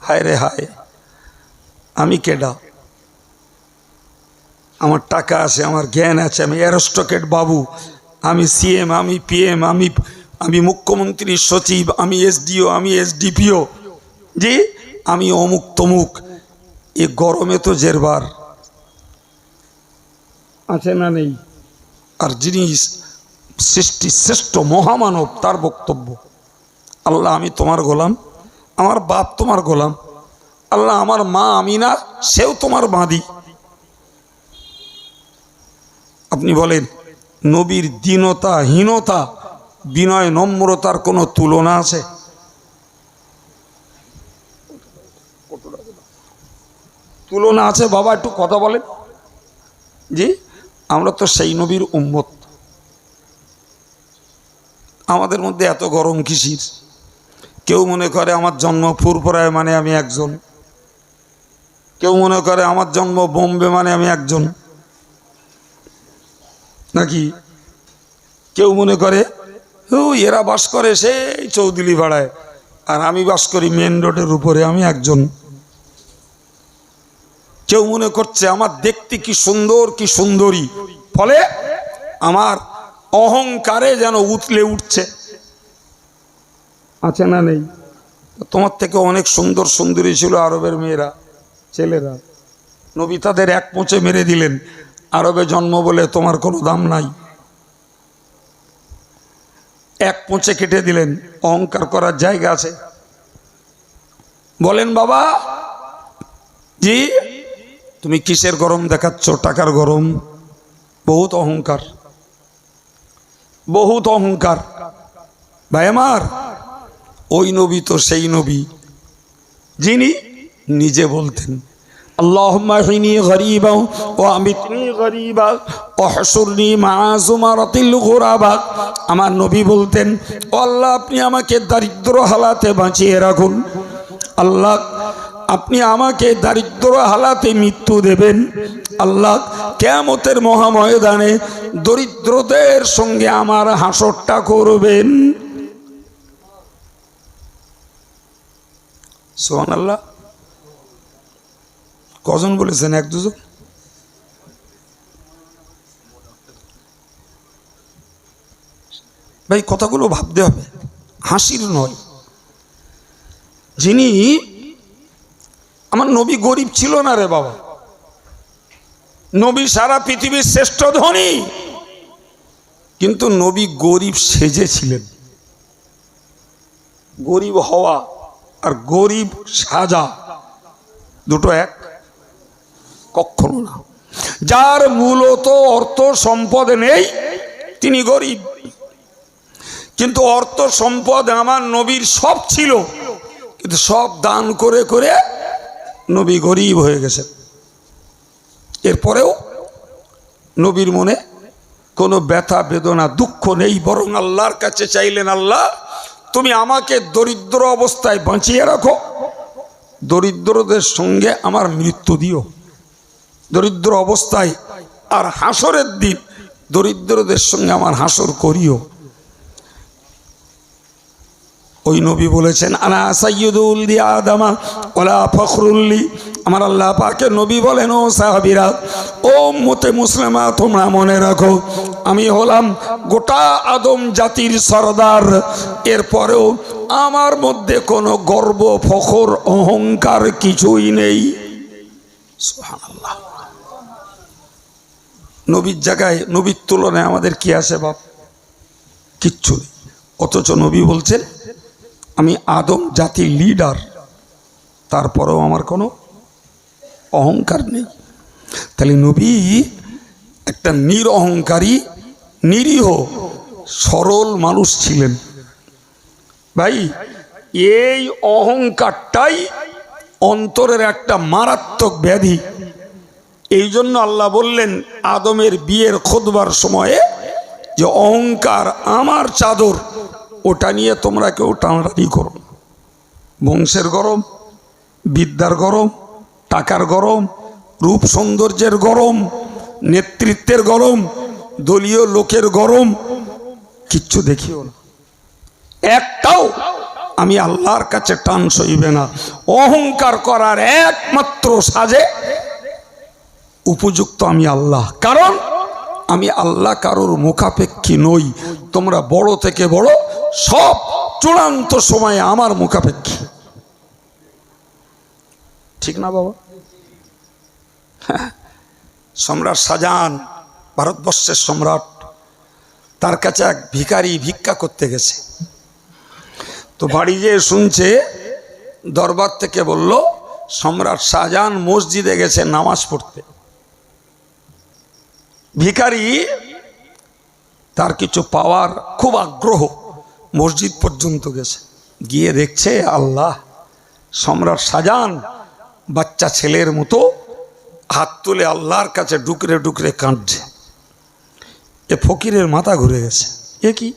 হায় রে হায়, আমি কেডা? আমার টাকা আছে, আমার জ্ঞান আছে, আমি অ্যারিস্টোক্রেট বাবু, আমি সিএম, আমি পিএম, আমি মুখ্যমন্ত্রীর সচিব, আমি এসডিও, আমি এসডিপিও, জি আমি অমুক তমুক। এ গরমে তো জেরবার আছে না নেই? আর যিনি সৃষ্টি শ্রেষ্ঠ মহামানব, তার বক্তব্য, আল্লাহ আমি তোমার গোলাম, আমার বাপ তোমার গোলাম, আল্লাহ আমার মা আমিনা সেও তোমার বাঁধি। আপনি বলেন নবীর দীনতা, হীনতা, বিনয়, নম্রতার কোনো তুলনা আছে? তুলনা আছে বাবা? একটু কথা বলেন। জি, আমরা তো সেই নবীর উম্মত, আমাদের মধ্যে এত গরম কিসির? কেউ মনে করে আমার জন্ম ফুরফুরায় মানে আমি একজন, কেউ মনে করে আমার জন্ম বোম্বে মানে আমি একজন, নাকি কেউ মনে করে এরা বাস করে সেই চৌধুরী পাড়ায় আর আমি বাস করি মেন রোডের উপরে, আমি একজন। কেউ মনে করছে আমার দেখতে কি সুন্দর, কি সুন্দরী, ফলে আমার অহংকারে যেন উতলে উঠছে। আছে না নেই? তোমার থেকে অনেক সুন্দর সুন্দরী ছিল আরবের মেয়েরা, ছেলেরা, নবী তাদের এক পোঁচে মেরে দিলেন। আরবে জন্ম বলে তোমার কোনো দাম নাই, এক পোঁচে কেটে দিলেন। অহংকার করার জায়গা আছে? বলেন বাবা। জি, তুমি কিসের গরম দেখাচ্ছ? টাকার গরম। বহুত অহংকার, বহুত অহংকার। ভাই আমার, ওই নবী তো সেই নবী যিনি নিজে বলতেন, আল্লাহুম্মা হিনি গরীবা ওয়া আমিতনি গরীবা ওয়া হশুরনি মা যুমারাতিল গুরাবা। আমার নবী বলতেন, ও আল্লাহ আপনি আমাকে দারিদ্র হালাতে বাঁচিয়ে রাখুন। আল্লাহ আপনি আমাকে দারিদ্র হালাতে মৃত্যু দেবেন। আল্লাহ কিয়ামতের মহাময়দানে দরিদ্রদের সঙ্গে আমার হাসরটা করবেন। সুবহানাল্লাহ। কজন বলেছেন? এক দুজন? ভাই কথাগুলো ভাবতে হবে, হাসির নয়। যিনি, আমার নবী গরিব ছিল না রে বাবা, নবী সারা পৃথিবীর শ্রেষ্ঠ ধনী, কিন্তু নবী গরিব সেজেছিলেন। গরিব হওয়া আর গরিব সাজা দুটো এক? কখনো না। যার মূলত অর্থ সম্পদ নেই তিনি গরিব, কিন্তু অর্থ সম্পদ আমার নবীর সব ছিল, কিন্তু সব দান করে করে নবী গরিব হয়ে গেছেন। এরপরেও নবীর মনে কোনো ব্যথা বেদনা দুঃখ নেই, বরং আল্লাহর কাছে চাইলেন, আল্লাহ তুমি আমাকে দরিদ্র অবস্থায় বাঁচিয়ে রাখো, দরিদ্রদের সঙ্গে আমার মৃত্যু দিও, দরিদ্র অবস্থায়, আর হাসরের দিন দরিদ্রদের সঙ্গে আমার হাসর করিও। ওই নবী বলেছেন আনা সাইয়্যিদুল দি আদমা ওয়ালা ফখরুল্লি। আমার আল্লাহ পাকের নবী বলেন, ও সাহাবীরা, ও উম্মতে মুসলিমা, তোমরা মনে রাখো আমি হলাম গোটা আদম জাতির সরদার। এরপরেও আমার মধ্যে কোনো গর্ব, ফখর, অহংকার কিছুই নেই। সুবহানাল্লাহ। নবীর জায়গায়, নবীর তুলনায় আমাদের কি আছে বাপ? কিচ্ছু নেই। অথচ নবী বলছেন আমি আদম জাতির লিডার, তারপরেও আমার কোনো অহংকার নেই। তাহলে নবী একটা নিরহংকারী, নিরীহ, সরল মানুষ ছিলেন। ভাই, এই অহংকারটাই অন্তরের একটা মারাত্মক ব্যাধি। এই জন্য আল্লাহ বললেন আদমের বিয়ের খুতবার সময়ে যে অহংকার আমার চাদর, ওটা নিয়ে তোমরা কেউ টানাটানি করো। বংশের গরম, বিদ্যার গরম, টাকার গরম, রূপ সৌন্দর্যের গরম, নেতৃত্বের গরম, দলীয় লোকের গরম, কিচ্ছু দেখিও না। একটাও আমি আল্লাহর কাছে টান সইবে না। অহংকার করার একমাত্র সাজে উপযুক্ত আমি আল্লাহ, কারণ আমি আল্লাহ কারোর মুখাপেক্ষী নই। তোমরা বড় থেকে বড় সব চূড়ান্ত সময়ে আমার মুখাপেক্ষী, ঠিক না বাবা? সম্রাট শাহজাহান, ভারতবর্ষের সম্রাট, তার কাছে এক ভিখারি ভিক্ষা করতে গেছে। তো বাড়ি যেয়ে শুনছে, দরবার থেকে বলল সম্রাট শাহজাহান মসজিদে গেছে নামাজ পড়তে। ভিখারি, তার কিছু পাওয়ার খুব আগ্রহ, মসজিদ পর্যন্ত গেছে। গিয়ে দেখছে আল্লাহ, সম্রাট শাহজাহান বাচ্চা ছেলের মতো হাত তুলে আল্লাহর কাছে ডুকরে ডুকরে কাঁদছে। এ ফকিরের মাথা ঘুরে গেছে। এ কি,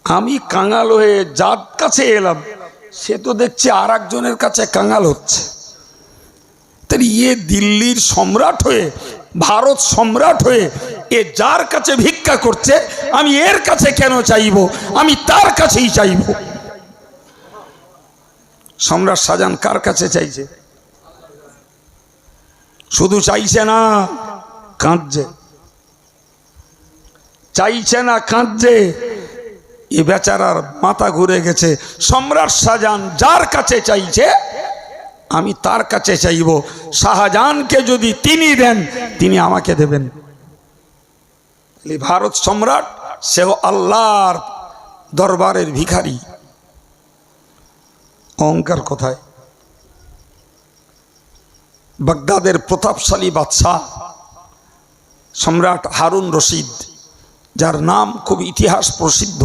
আমি কাঙাল হয়ে যার কাছে এলাম, সে তো দেখছি আর একজনের কাছে কাঙাল হচ্ছে। তাই এ দিল্লির সম্রাট হয়ে, ভারত সম্রাট হয়ে, এ যার কাছে ভিক্ষা করছে, আমি এর কাছে কেন চাইব? আমি তার কাছেই চাইব। সম্রাট শাহজাহান কার কাছে চাইছে? শুধু চাইছে না, কাঁদছে। চাইছে না, কাঁদছে। এ বেচারার মাথা ঘুরে গেছে। সম্রাট শাহজাহান যার কাছে চাইছে, আমি তার কাছে চাইব। শাহজাহানকে যদি তিনি দেন, তিনি আমাকে দেবেন। ভারত সম্রাট, সেও আল্লাহর দরবারের ভিখারি। অহংকার কোথায়? বাগদাদের প্রতাপশালী বাদশাহ সম্রাট হারুন রশিদ, যার নাম খুব ইতিহাস প্রসিদ্ধ,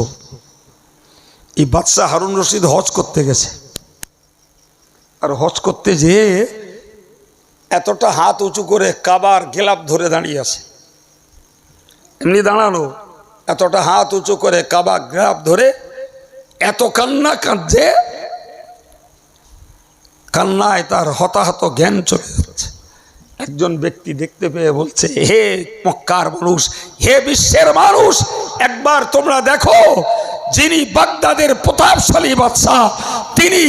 এই বাদশাহ হারুন রশিদ হজ করতে গেছে। আর হজ করতে যেয়ে এতটা হাত উঁচু করে কাবার গেলাপ ধরে দাঁড়িয়ে আছে। এমনি দাঁড়ানো, এতটা হাত উঁচু করে কাবা গেলাপ ধরে এত কান্না কাঁদছে, কান্নায় তার হতাহত জ্ঞান চলে যাচ্ছে। একজন ব্যক্তি দেখতে পেয়ে বলছে, হে মক্কার মানুষ, হে বিশ্বের মানুষ, একবার তোমরা দেখো, যিনি বাগদাদের প্রতাপশালী বাদশাহ, তিনি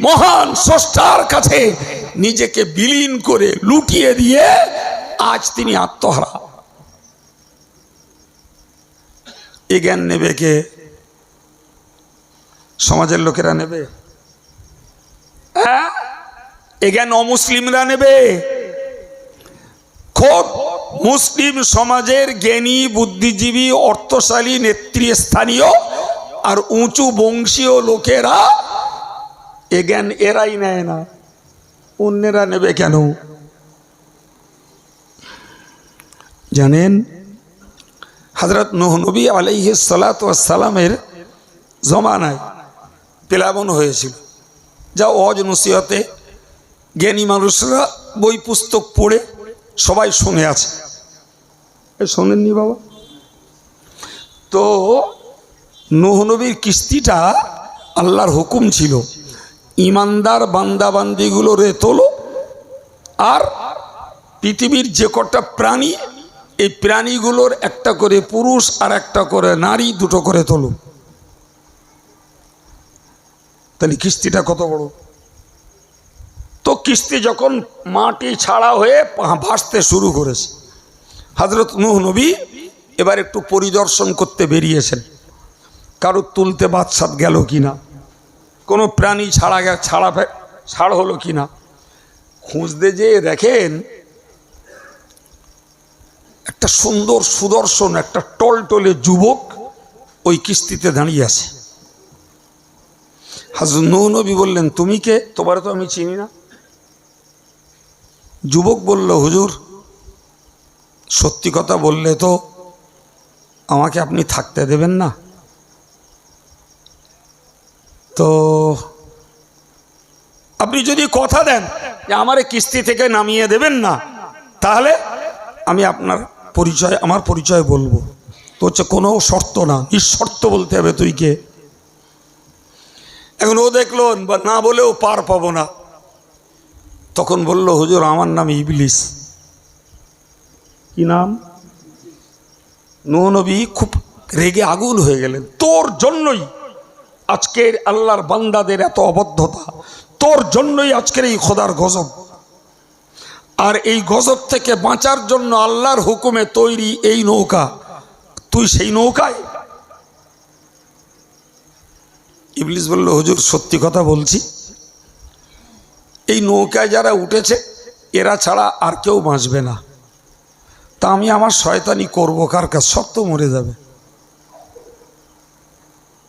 মহান স্রষ্টার কাছে নিজেকে বিলীন করে লুটিয়ে দিয়ে আজ তিনি আত্মহারা। এ জ্ঞান নেবে কে? সমাজের লোকেরা নেবে? হ্যাঁ, এ জ্ঞান অমুসলিমরা নেবে? খোদ মুসলিম সমাজের জ্ঞানী, বুদ্ধিজীবী, অর্থশালী, নেতৃস্থানীয় আর উঁচু বংশীয় লোকেরা এ জ্ঞান এরাই নেয় না। অন্যেরা নেবে কেন জানেন? হযরত নূহ নবী আলাইহিস সালাতু ওয়াস সালামের জমানায় প্লাবন হয়েছিল। যা ওয়াজ নসিহতে জ্ঞানী মানুষরা বই পুস্তক পড়ে সবাই শুনে আছে। শোনেননি বাবা? তো নূহ নবীর কিস্তিটা আল্লাহর হুকুম ছিল, ইমানদার বান্দাবান্দিগুলো রে তোলো, আর পৃথিবীর যে কটা প্রাণী, এই প্রাণীগুলোর একটা করে পুরুষ আর একটা করে নারী, দুটো করে তোলো। তাহলে কিস্তিটা কত বড়। তো কিস্তি যখন মাটি ছাড়া হয়ে ভাসতে শুরু করেছে, হযরত নূহ নবী এবার একটু পরিদর্শন করতে বেরিয়েছেন, কারো তুলতে বাদশাত গেল কিনা, কোনো প্রাণী ছাড় হলো কিনা। খুঁজতে যেয়ে দেখেন একটা সুন্দর সুদর্শন একটা টলটলে যুবক ওই কিস্তিতে দাঁড়িয়ে আছে। হযরত নূহ নবী বললেন, তুমি কে? তোমারে তো আমি চিনি না। যুবক বলল, হুজুর সত্যি কথা বললে তো আমাকে আপনি থাকতে দেবেন না, তো আপনি যদি কথা দেন যে আমারে কিস্তি থেকে নামিয়ে দেবেন না, তাহলে আমি আমার পরিচয় বলবো। তো হচ্ছে কোনো শর্ত না, নিঃশর্ত বলতে হবে তুই কে। এখন ও দেখলো না বলেও পার পাবো না, তখন বলল, হুজুর আমার নাম ইবলিস। কি নাম? নূহ নবী খুব রেগে আগুন হয়ে গেলেন, তোর জন্যই আজকের আল্লাহর বান্দাদের এত অবদ্ধতা, তোর জন্যই আজকের এই খোদার গজব। আর এই গজব থেকে বাঁচার জন্য আল্লাহর হুকুমে তৈরি এই নৌকা, তুই সেই নৌকায়? ইবলিস বলল, হুজুর সত্যি কথা বলছি, এই নৌকায় যারা উঠেছে এরা ছাড়া আর কেউ বাঁচবে না, তা আমি আমার শয়তানি করবো কার কাছে, সব তো মরে যাবে।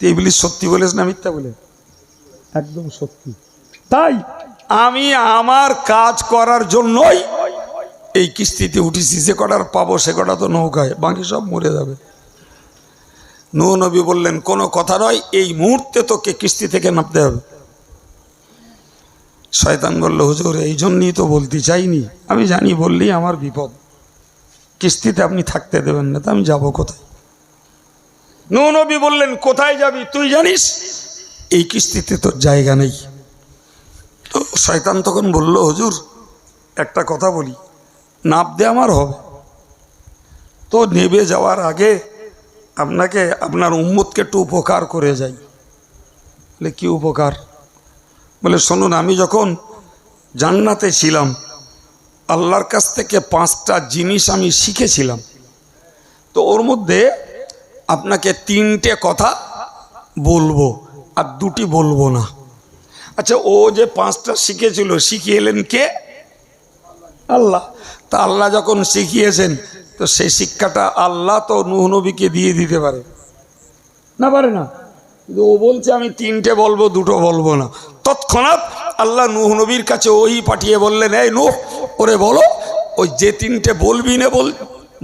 ইবলিস সত্যি বলেছ না মিথ্যা বলে? একদম সত্যি। তাই আমি আমার কাজ করার জন্যই এই কিস্তিতে উঠেছি, যে কটার পাবো সে কটা তো নৌকায়, বাকি সব মরে যাবে। নূহ নবী বললেন, কোনো কথা নয়, এই মুহূর্তে তোকে কিস্তি থেকে নামতে হবে। শয়তান বলল, হুজুর এই জন্যই তো বলতে চাইনি, আমি জানি বললেই আমার বিপদ, কিস্তিতে আপনি থাকতে দেবেন না, তা আমি যাব কোথায়? নূহ নবী বললেন, কোথায় যাবি তুই জানিস, এই কিস্তিতে তোর জায়গা নেই। তো শয়তান তখন বলল, হুজুর একটা কথা বলি, নামতে আমার হবে, তো নেবে যাওয়ার আগে আপনাকে আপনার উম্মতকে একটু উপকার করে যাই। বলে কি উপকার? বলে শুনুন, আমি যখন জান্নাতে ছিলাম আল্লাহর কাছ থেকে 5টা জিনিস আমি শিখেছিলাম, তো ওর মধ্যে আপনাকে 3টে কথা বলবো আর 2টি বলবো না। আচ্ছা, ও যে 5টা শিখেছিল, শিখিয়ে এলেন কে? আল্লাহ। তা আল্লাহ যখন শিখিয়েছেন, তো সেই শিক্ষাটা আল্লাহ তো নূহ নবীকে দিয়ে দিতে পারে না? পারে না? কিন্তু ও বলছে আমি 3টে বলবো, 2টো বলবো না। তৎক্ষণাৎ আল্লাহ নূহ নবীর কাছে ওই পাঠিয়ে বললেন, এই নূহ, ওরে বলো ওই যে 3টে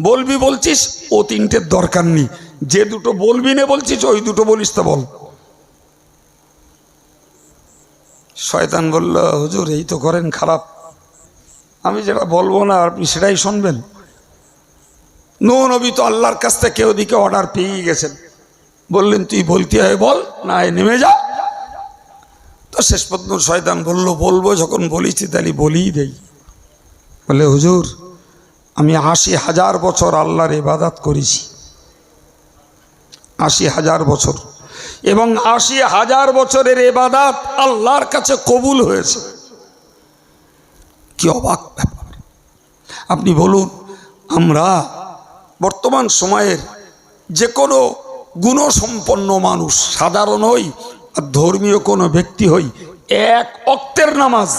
বলবি বলছিস ও 3টের দরকার নেই, যে 2টো বলবি না বলছিস ওই 2টো বলিস তো বল। শয়তান বলল, হুজুর এই তো করেন খারাপ, আমি যেটা বলবো না আপনি সেটাই শুনবেন। নূহ নবী তো আল্লাহর কাছ থেকে ওদিকে অর্ডার পেয়ে গেছেন, বললেন তুই বলতে হয় বল, না নেমে যা। তো শেষ পর্যন্ত শয়তান বলল, বলবো যখন বলেছি তাহলে বলেই দেই। বলে, হুজুর আমি 80,000 বছর আল্লাহর ইবাদত করেছি, 80,000 বছর, এবং 80,000 বছরের ইবাদত আল্লাহর কাছে কবুল হয়েছে। কি অবাক ব্যাপার! আপনি বলুন, আমরা বর্তমান সময়ের যে কোনো গুণসম্পন্ন মানুষ, সাধারণ হই আর ধর্মীয় কোনো ব্যক্তি হই, 1 ওয়াক্তের নামাজ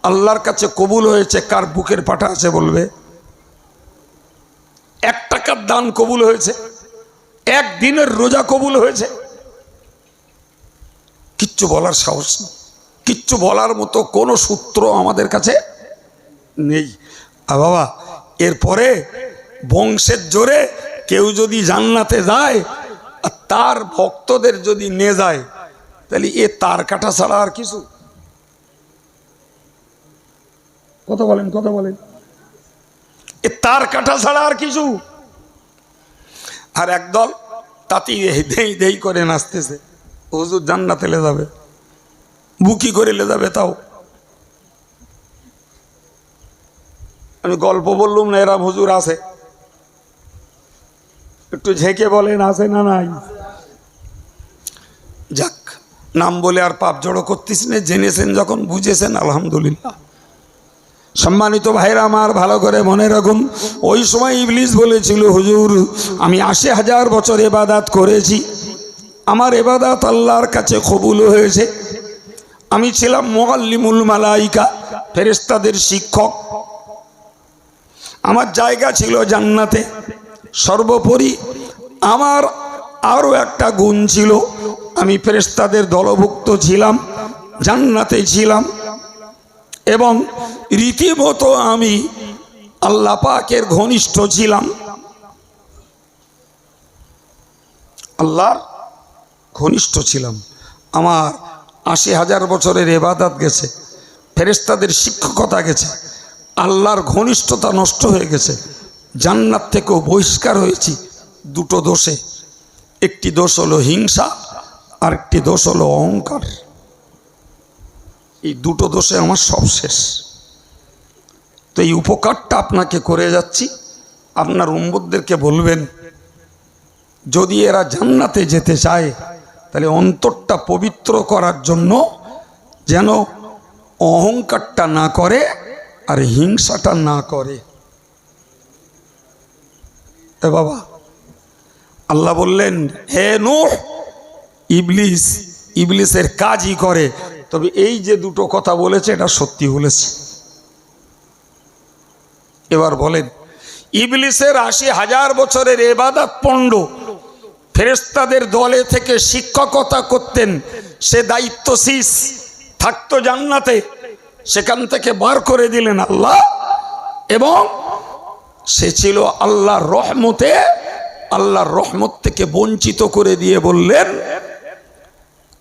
আল্লাহর কাছে কবুল হয়েছে কার বুকের পাটা আছে বলবে? 1 টাকার দান কবুল হয়েছে, 1 দিনের রোজা কবুল হয়েছে। কিচ্ছু বলার সাহস নেই, কিচ্ছু বলার মতো কোনো সূত্র আমাদের কাছে নেই। আর বাবা, এরপরে বংশের জোরে কেউ যদি জান্নাতে যায় আর তার ভক্তদের যদি নিয়ে যায়, তাহলে এ তার কাটা ছাড়া আর কিছু? কথা বলেন, এ তার কাটা ছাড়া আর কিছু? আর একদল তাতি দেই করে নাচতেছে, হুজুর জান্নাতে লে যাবে, বুকি করে লে যাবে। তাও আমি গল্প বললুম না, এরা হুজুর আছে, একটু ঝেঁকে বলেন আছে না নাই? যাক, নাম বলে আর পাপ জড়ো করতিস না, জেনেছেন যখন, বুঝেছেন, আলহামদুলিল্লাহ। সম্মানিত ভাইরা আমার, ভালো করে মনে রাখুন, ওই সময় ইবলিস বলেছিল, হুজুর আমি ৮০,০০০ বছর ইবাদত করেছি, আমার ইবাদত আল্লাহর কাছে কবুল হয়েছে, আমি ছিলাম মুআল্লিমুল মালাইকা, ফেরেশতাদের শিক্ষক, আমার জায়গা ছিল জান্নাতে। সর্বোপরি আমার আরও একটা গুণ ছিল, আমি ফেরেশতাদের দলভুক্ত ছিলাম, জান্নাতে ছিলাম, এবং রীতিমতো আমি আল্লাহ পাকের ঘনিষ্ঠ ছিলাম, আল্লাহর ঘনিষ্ঠ ছিলাম। আমার ৮০,০০০ বছরের ইবাদত গেছে, ফেরেশতাদের শিক্ষকতা গেছে, আল্লাহর ঘনিষ্ঠতা নষ্ট হয়ে গেছে, জান্নাত থেকেও বহিষ্কার হয়েছি দুটো দোষে। একটি দোষ হলো হিংসা, আর একটি দোষ হলো অহংকার। এই দুটো দোষে আমার সব শেষ। তো এই উপকারটা আপনাকে করে যাচ্ছি, আপনার উম্মতদেরকে বলবেন, যদি এরা জান্নাতে যেতে চায় তাহলে অন্তরটা পবিত্র করার জন্য যেন অহংকারটা না করে আর হিংসাটা না করে। এ বাবা, আল্লাহ বললেন, হে নূহ, ইবলিসের কাজই করে, তবে এই যে দুটো কথা বলেছে এটা সত্যি বলেছে। এবার বলেন, ইবলিসের ৮০,০০০ বছরের ইবাদত পণ্ড, ফেরেশতাদের দলে থেকে শিক্ষকতা করতেন, সে দায়িত্বশীল থাকতো জান্নাতে, সেখান থেকে বার করে দিলেন আল্লাহ, এবং সে ছিল আল্লাহর রহমতে, আল্লাহর রহমত থেকে বঞ্চিত করে দিয়ে বললেন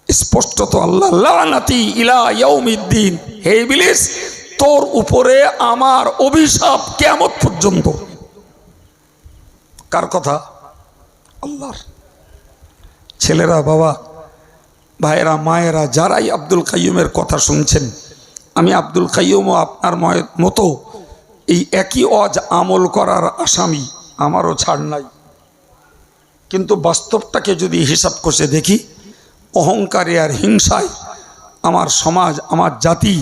স্পষ্টত, আল্লাহ লানাতি ইলা ইয়াউমিদ্দিন, হে ইবলিস, তোর উপরে আমার অভিশাপ কিয়ামত পর্যন্ত। কার কথা? আল্লাহর। ছেলেরা, বাবা, ভাইয়েরা, মায়েরা, যারাই আব্দুল কাইয়ুমের কথা শুনছেন, আমি আব্দুল কাইয়ুমও আপনার মতো এই একই অজ আমল করার আসামি, আমারও ছাড় নাই। কিন্তু বাস্তবটাকে যদি হিসাব কষে দেখি, অহংকারে আর হিংসায় আমার সমাজ, আমার জাতি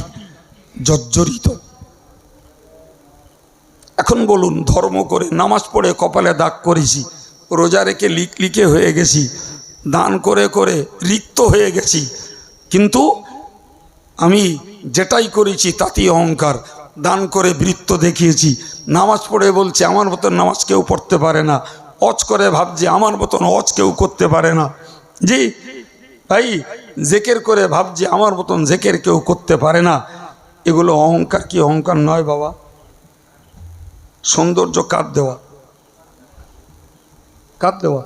জর্জরিত। এখন বলুন, ধর্ম করে, নামাজ পড়ে কপালে দাগ করেছি, রোজা রেখে লিকে হয়ে গেছি, দান করে করে রিক্ত হয়ে গেছি, কিন্তু আমি যেটাই করেছি তাতেই অহংকার। দান করে বৃত্ত দেখিয়েছি, নামাজ পড়ে বলছে আমার মতন নামাজ কেউ পড়তে পারে না, অজ করে ভাবছি আমার মতন অজ কেউ করতে পারে না, জি ভাই, জেকের করে ভাবছি আমার মতন জেকের কেউ করতে পারে না। এগুলো অহংকার কি অহংকার নয় বাবা? সৌন্দর্য কার দেওয়া? কার দেওয়া?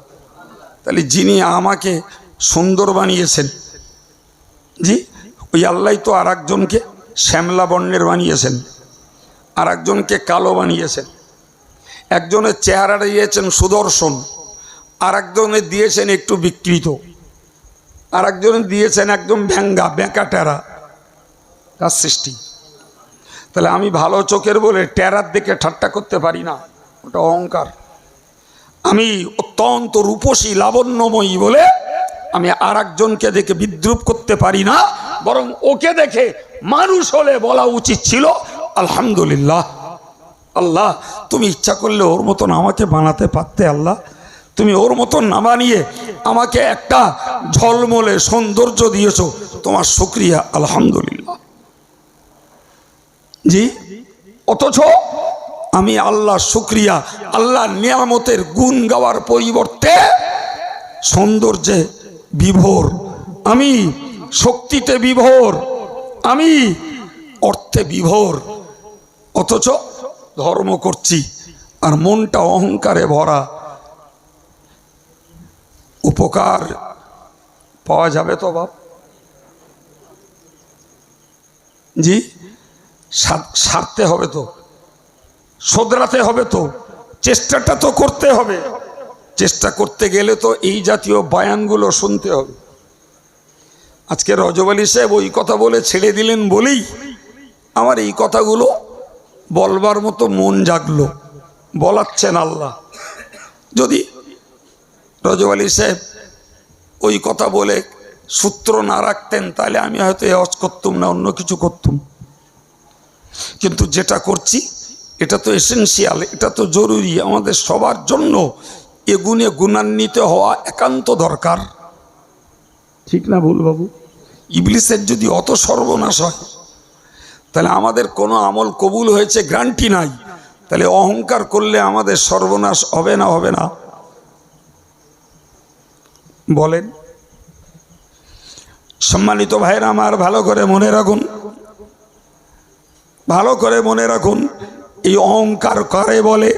তাহলে যিনি আমাকে সুন্দর বানিয়েছেন, জি, ওই আল্লাহ তো আর একজনকে শ্যামলা বর্ণের বানিয়েছেন, আর একজনকে কালো বানিয়েছেন, একজনের চেহারাটা দিয়েছেন সুদর্শন, আর একজনের দিয়েছেন একটু বিকৃত, আর একজনের দিয়েছেন একদম ভ্যাঙ্গা বেঁকা টেরা। কার সৃষ্টি? তাহলে আমি ভালো চোখের বলে টেরার দিকে ঠাট্টা করতে পারি না, ওটা অহংকার। আমি অত্যন্ত রূপসী লাবণ্যময়ী বলে আমি আর একজনকে দেখে বিদ্রুপ করতে পারি না, বরং ওকে দেখে মানুষ হলে বলা উচিত ছিল আলহামদুলিল্লাহ, আল্লাহ তুমি ইচ্ছা করলে ওর মতন আমাকে বানাতে পারতে, আল্লাহ তুমি ওর মতন না বানিয়ে আমাকে একটা ঝলমলে সৌন্দর্য দিয়েছো, তোমার শুকরিয়া, আলহামদুলিল্লাহ। জি, অথচ আমি আল্লাহ শুকরিয়া, আল্লাহ নিয়ামতের গুণ গাওয়ার পরিবর্তে সৌন্দর্যে বিভোর, আমি শক্তিতে বিভোর, আমি অর্থে বিভোর, অথচ ধর্ম করছি আর মনটা অহংকারে ভরা। উপকার পাওয়া যাবে তো বাপ? জি, সারতে হবে তো, শোধরাতে হবে তো, চেষ্টাটা তো করতে হবে। চেষ্টা করতে গেলে তো এই জাতীয় বয়ানগুলো শুনতে হবে। আজকে রজব আলী সাহেব ওই কথা বলে ছেড়ে দিলেন বলেই আমার এই কথাগুলো বলবার মতো মন জাগলো, বলাচ্ছেন আল্লাহ। যদি রজব আলী সাহেব ওই কথা বলে সূত্র না রাখতেন তাহলে আমি হয়তো এ হজ করতাম না, অন্য কিছু করতাম। কিন্তু যেটা করছি এটা তো এসেনশিয়াল, এটা তো জরুরি আমাদের সবার জন্য। এ গুণে গুণান্বিত হওয়া একান্ত দরকার, ঠিক না ভুল বাবু? ইবলিসের যদি অত সর্বনাশ হয় তাহলে আমাদের কোনো আমল কবুল হয়েছে গ্যারান্টি নাই। তাহলে অহংকার করলে আমাদের সর্বনাশ হবে না হবে না বলেন? সম্মানিত ভাইরা আমার, ভালো করে মনে রাখুন, ভালো করে মনে রাখুন, এই অহংকার কারে বলে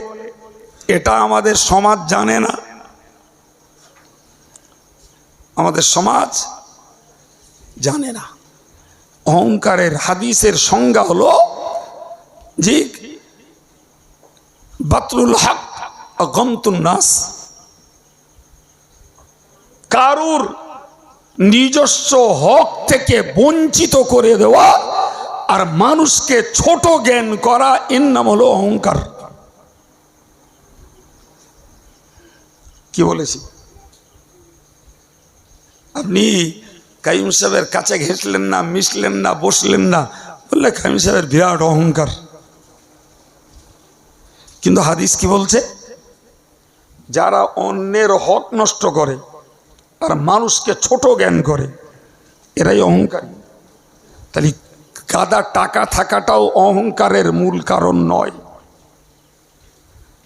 এটা আমাদের সমাজ জানে না। আমাদের সমাজ জানে না। অহংকারের হাদিসের সংজ্ঞা হলো যে বাতরুল হক গমতুন নাস, কারুর নিজস্ব হক থেকে বঞ্চিত করে দেওয়া আর মানুষকে ছোট জ্ঞান করা, এর নাম হলো অহংকার। কি বলেছি? আপনি কাইম সাহেবের কাছে ঘেঁষলেন না, মিশলেন না, বসলেন না, বললে কাইম সাহেবের বিরাট অহংকার। কিন্তু হাদিস কি বলছে? যারা অন্যের হক নষ্ট করে আর মানুষকে ছোট জ্ঞান করে এরাই অহংকারী। তাহলে গাদা টাকা থাকাটাও অহংকারের মূল কারণ নয়।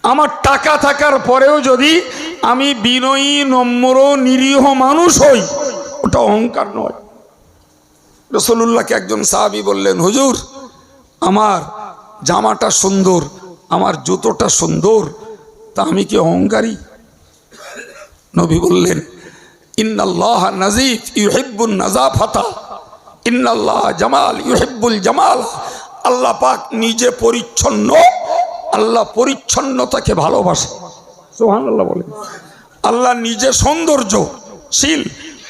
আমার টাকা থাকার পরেও যদি আমি বিনয়ী, নম্র, নিরীহ মানুষ হই, ওটা অহংকার নয়। রাসূলুল্লাহকে একজন সাহাবী বললেন, হুজুর আমার জামাটা সুন্দর, আমার জুতোটা সুন্দর, তা আমি কি অহংকারী? নবী বললেন, ইন্নাল্লাহ নাযীফ ইউহিব্বুন নাযাফাতা, ইন্নাল্লাহ জামাল ইউহিব্বুল জামাল। আল্লাহ পাক নিজে পরিচ্ছন্ন, আল্লাহ পরিচ্ছন্নতাকে ভালোবাসে। সুবহানাল্লাহ বলেন। আল্লাহ নিজে সৌন্দর্যশীল,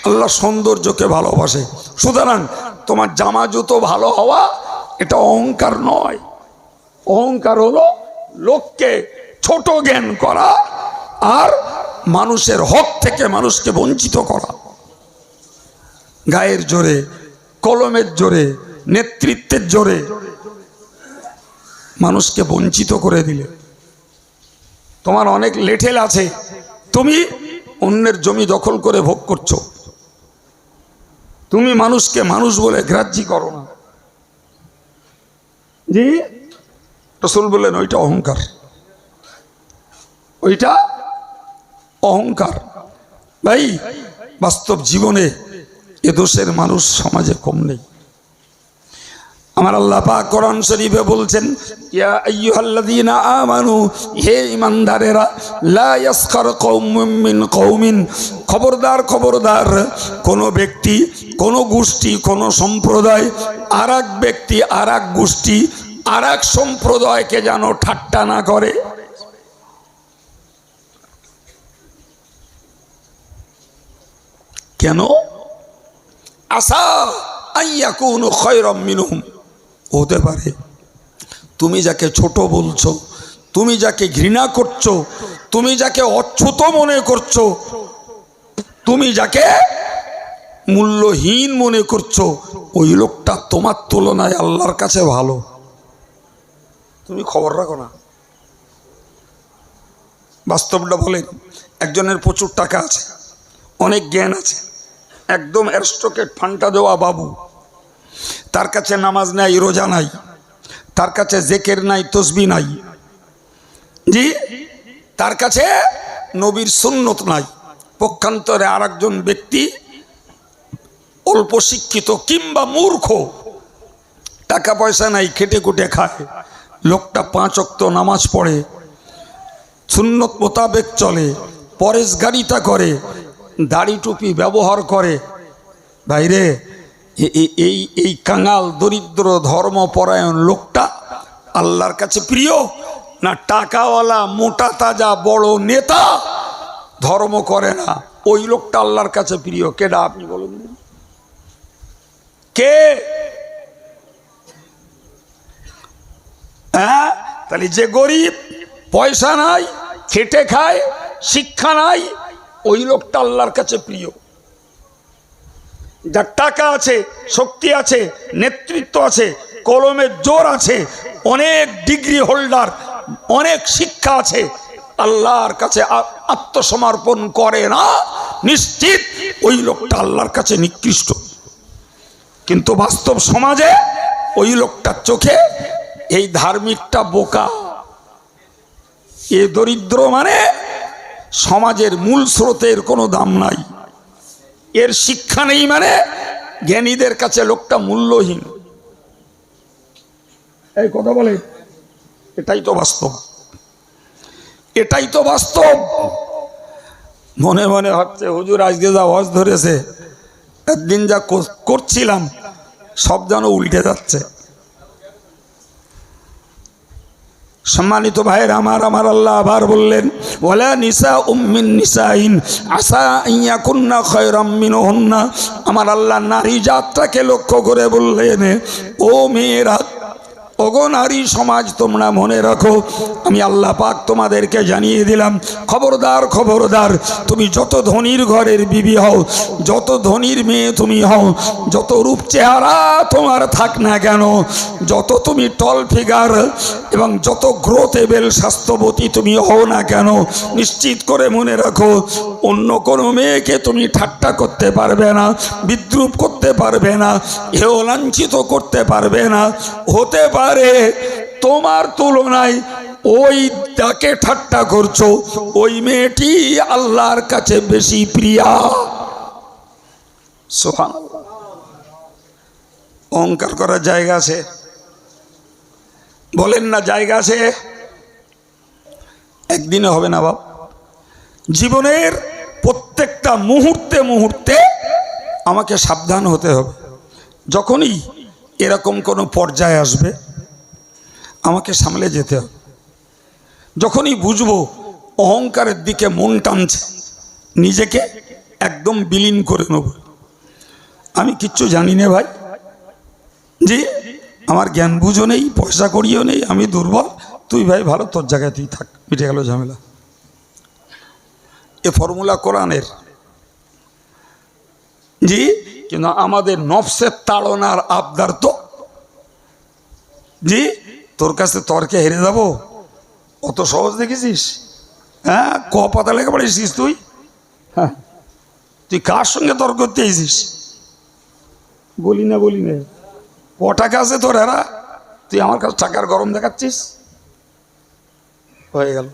আল্লাহ সৌন্দর্যকে ভালোবাসে। সুতরাং তোমার জামা জুতো ভালো হওয়া এটা অহংকার নয়। অহংকার হলো লোককে ছোট জ্ঞান করা আর মানুষের হক থেকে মানুষকে বঞ্চিত করা। গায়ের জোরে, কলমের জোরে, নেতৃত্বের জোরে মানুষকে বঞ্চিত করে দিলে। তোমার অনেক লেঠেল আছে, তুমি অন্যের জমি দখল করে ভোগ করছো, তুমি মানুষকে মানুষ বলে গ্রাহ্য করো না। জি, রাসূল বললেন ওইটা অহংকার, ওইটা অহংকার। ভাই বাস্তব জীবনে এ দোষের মানুষ সমাজে কম নেই। আমার আল্লাহ পাক কোরআন শরীফে বলছেন, ইয়া আইয়ুহাল্লাযীনা আমানু, হে ঈমানদারেরা, লা ইয়াসখার কওমুম মিন কওমিন, খবরদার খবরদার, কোন ব্যক্তি, কোন গোষ্ঠী, কোন সম্প্রদায় আরেক ব্যক্তি, আরেক গোষ্ঠী, আরেক সম্প্রদায়কে যেন ঠাট্টা না করে। কেন? আসা আইয়াকুনু খায়রাম মিনহুম, হতে পারে তুমি যাকে ছোট বলছো, তুমি যাকে ঘৃণা করছো, তুমি যাকে অচ্যুত মনে করছো, তুমি যাকে মূল্যহীন মনে করছো, ওই লোকটা তোমার তুলনায় আল্লাহর কাছে ভালো। তুমি খবর রাখো না। বাস্তবটা বলেন, একজনের প্রচুর টাকা আছে, অনেক জ্ঞান আছে, একদম অ্যারিস্টোক্রেট ফান্টা দেওয়া বাবু, তার কাছে নামাজ নাই, রোজা নাই, তার কাছে জিকির নাই, তসবিহ নাই, জি, তার কাছে নবীর সুন্নত নাই। পক্ষান্তরে আরেকজন ব্যক্তি অল্প শিক্ষিত কিংবা মূর্খ, টাকা পয়সা নাই, খেটে খুটে খায়, লোকটা 5 ওয়াক্ত নামাজ পড়ে, সুন্নত মোতাবেক চলে, পরেশগারিতা করে, দাড়ি টুপি ব্যবহার করে। ভাইরে, এই কাঙাল দরিদ্র ধর্মপরায়ণ লোকটা আল্লাহর কাছে প্রিয় না টাকাওয়ালা মোটা তাজা বড় নেতা ধর্ম করে না ওই লোকটা আল্লাহর কাছে প্রিয়? কেডা আপনি বলুন? কে? হ্যাঁ, তাহলে যে গরিব, পয়সা নাই, খেটে খায়, শিক্ষা নাই, ওই লোকটা আল্লাহর কাছে প্রিয়। যার টাকা আছে, শক্তি আছে, নেতৃত্ব আছে, কলমের জোর আছে, অনেক ডিগ্রি হোল্ডার, অনেক শিক্ষা আছে, আল্লাহর কাছে আত্মসমর্পণ করে না, নিশ্চিত ওই লোকটা আল্লাহর কাছে নিকৃষ্ট। কিন্তু বাস্তব সমাজে ওই লোকটার চোখে এই ধার্মিকটা বোকা, এ দরিদ্র, মানে সমাজের মূল স্রোতের কোনো দাম নাই, এর শিক্ষা নেই, মানে জ্ঞানীদের কাছে লোকটা মূল্যহীন। এই কথা বলে, এটাই তো বাস্তব, এটাই তো বাস্তব। মনে মনে হচ্ছে হুজুর আজকে যা ওয়াজ ধরেছে, একদিন যা করছিলাম সব যেন উল্টে যাচ্ছে। সম্মানিত ভাইয়ের আমার আল্লাহ আবার বললেন, ওয়ালা নিসা উম্মিন নিসাইন আসা ইয়াকুন্না খায়রাম মিনহুন্না। আমার আল্লাহ নারী জাতটাকে লক্ষ্য করে বললেন, ও মেয়েরা, ওগো নারী সমাজ, তোমরা মনে রাখো, আমি আল্লাহ পাক তোমাদেরকে জানিয়ে দিলাম, খবরদার খবরদার, তুমি যত ধনীর ঘরের বিবি হও, যত ধনীর মেয়ে তুমি হও, যত রূপ চেহারা তোমার থাক না কেন, যত তুমি টল ফিগার এবং যত গ্রোথেবেল স্বাস্থ্যবতী তুমি হও না কেন, নিশ্চিত করে মনে রাখো, অন্য কোনো মেয়েকে তুমি ঠাট্টা করতে পারবে না, বিদ্রুপ করতে পারবে না, হেয় লাঞ্ছিত করতে পারবে না। হতে পারে তোমার তুলনায় ওই যাকে ঠাট্টা করছো ওই মেয়েটি আল্লাহর কাছে বেশি প্রিয়া। সুবহানাল্লাহ। অহংকার করার জায়গা আছে? বলেন না জায়গা আছে? একদিনে হবে না বাপ, জীবনের প্রত্যেকটা মুহূর্তে মুহূর্তে আমাকে সাবধান হতে হবে। যখনই এরকম কোনো পর্যায়ে আসবে আমাকে সামলে যেতে হবে। যখনই বুঝবো অহংকারের দিকে মন টানছে, নিজেকে একদম বিলীন করে নেব। আমি কিচ্ছু জানি না ভাই, যে আমার জ্ঞান বুঝও নেই, পয়সা করিও নেই, আমি দুর্বল, তুই ভাই ভালো, তোর জায়গায় তুই থাক, মিটে গেল ঝামেলা। এ ফর্মুলা কোরআনের, জি, কিন্তু আমাদের নফসের তাড়নার আবদার তো, জি, তোর কাছে তর্কে হেরে যাবো, অত সহজ দেখেছিস? হ্যাঁ, ক পাতা লেখা পড়েছিস তুই? হ্যাঁ, তুই কার সঙ্গে তর্ক করতে এসিস? বলি না ক টাকা আছে তোর, এরা তুই আমার কাছে টাকার গরম দেখাচ্ছিস? হয়ে গেল।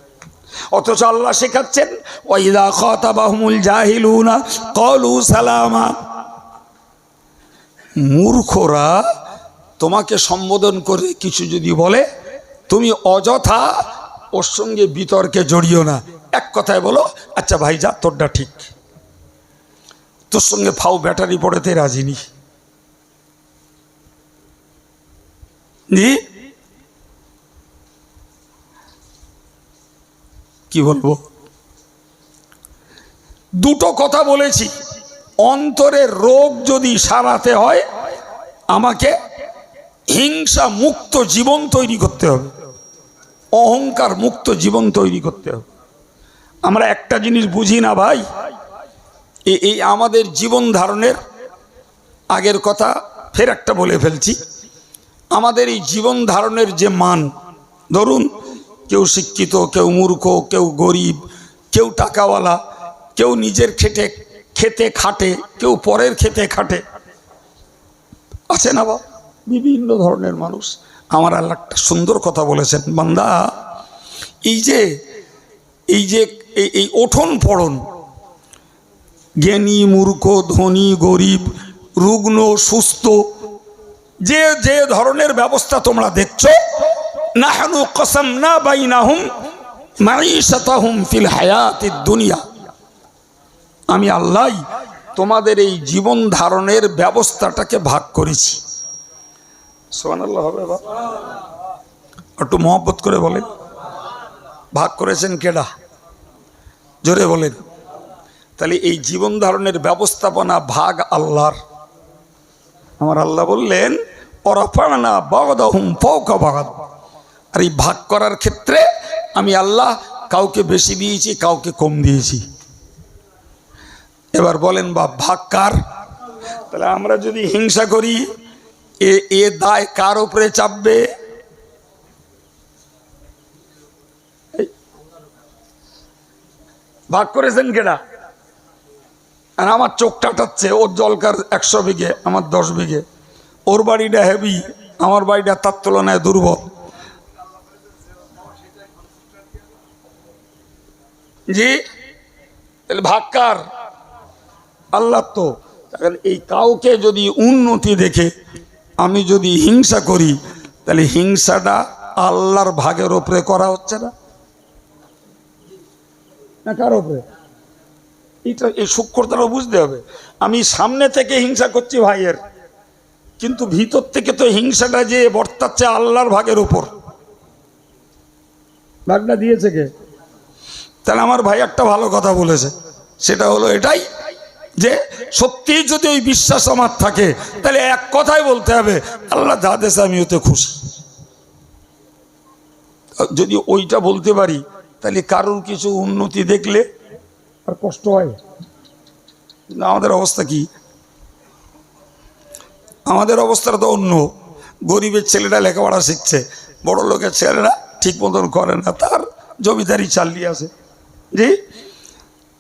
অথচ আল্লাহ শেখাচ্ছেন, ওয়াইদা খাতাবাহুমুল জাহিলুনা ক্বালু সালামা। মূর্খরা তোমাকে সম্বোধন করে কিছু যদি বলে, তুমি অযথা ওর সঙ্গে বিতর্কে জড়িও না, এক কথায় বলো, আচ্ছা ভাই যা, তোরটা ঠিক, তোর সঙ্গে ফাও ব্যাটারি পড়েতে রাজি নি। জি, কি বলবো? দুটো কথা বলেছি, অন্তরের রোগ যদি সারাতে হয় আমাকে হিংসা মুক্ত জীবন তৈরি করতে হবে, অহংকার মুক্ত জীবন তৈরি করতে হবে। আমরা একটা জিনিস বুঝি না ভাই, এই আমাদের জীবন ধারণের, আগের কথা ফের একটা বলে ফেলছি, আমাদের এই জীবন ধারণের যে মান, ধরুন কেউ শিক্ষিত, কেউ মূর্খ, কেউ গরিব, কেউ টাকাওয়ালা, কেউ নিজের খেতে খাটে, কেউ পরের খেতে খাটে, আছে না বাবা, বিভিন্ন ধরনের মানুষ। আমার আল্লাহ একটা সুন্দর কথা বলেছেন, বান্দা এই যে এই ওঠন পড়ন, জ্ঞানী মূর্খ, ধনী গরিব, রুগ্ন সুস্থ, যে যে ধরনের ব্যবস্থা তোমরা দেখছো, নাহনু কসমনা বাইনাহুম মাঈশাতাহুম ফিল হায়াতিদ দুনিয়া, আমি আল্লাহ তোমাদের এই জীবন ধারণের ব্যবস্থাটাকে ভাগ করেছি। সুবহানাল্লাহ হবে বাবা, একটু মহব্বত করে বলেন, ভাগ করেছেন কেডা? জোরে বলেন। তাহলে এই জীবন ধারণের ব্যবস্থাপনা ভাগ আল্লাহর। আমার আল্লাহ বললেন, ওরাফানা বাগদাহুম ফাওকা বাগদ, আর এই ভাগ করার ক্ষেত্রে আমি আল্লাহ কাউকে বেশি দিয়েছি, কাউকে কম দিয়েছি। এবার বলেন বা ভাগ কার? তাহলে আমরা যদি হিংসা করি এ দায় কার উপরে চাপবে? ভাগ করেছেন কেনা? আর আমার চোখ টাটাচ্ছে, ওর জলকার 100 বিঘে, আমার 10 বিঘে। ওর বাড়িটা হেভি, আমার বাড়িটা তার তুলনায় দুর্বল। জি, তাহলে ভাগ কার? আল্লাহ। তো এই কাউকে যদি উন্নতি দেখে আমি যদি হিংসা করি, তাহলে হিংসাটা আল্লাহর ভাগের ওপরে করা হচ্ছে না, না কার ওপরে? এটা এই সূক্ষ্মতাটা বুঝতে হবে। আমি সামনে থেকে হিংসা করছি ভাইয়ের, কিন্তু ভিতর থেকে তো হিংসাটা যে বর্তাচ্ছে আল্লাহর ভাগের উপর। ভাগটা দিয়েছে কে? তাহলে আমার ভাই একটা ভালো কথা বলেছে, সেটা হলো এটাই যে সত্যি যদি ওই বিশ্বাস আমার থাকে, তাহলে এক কথাই বলতে হবে, আল্লাহ যা দেশে আমি ওতে খুশি। যদি ওইটা বলতে পারি, তাহলে কারোর কিছু উন্নতি দেখলে আর কষ্ট হয় না। আমাদের অবস্থা কি? আমাদের অবস্থাটা তো অন্য। গরিবের ছেলেরা লেখাপড়া শিখছে, বড় লোকের ছেলেরা ঠিক মতন করে না, তার জমিদারি চালিয়ে আছে। জি,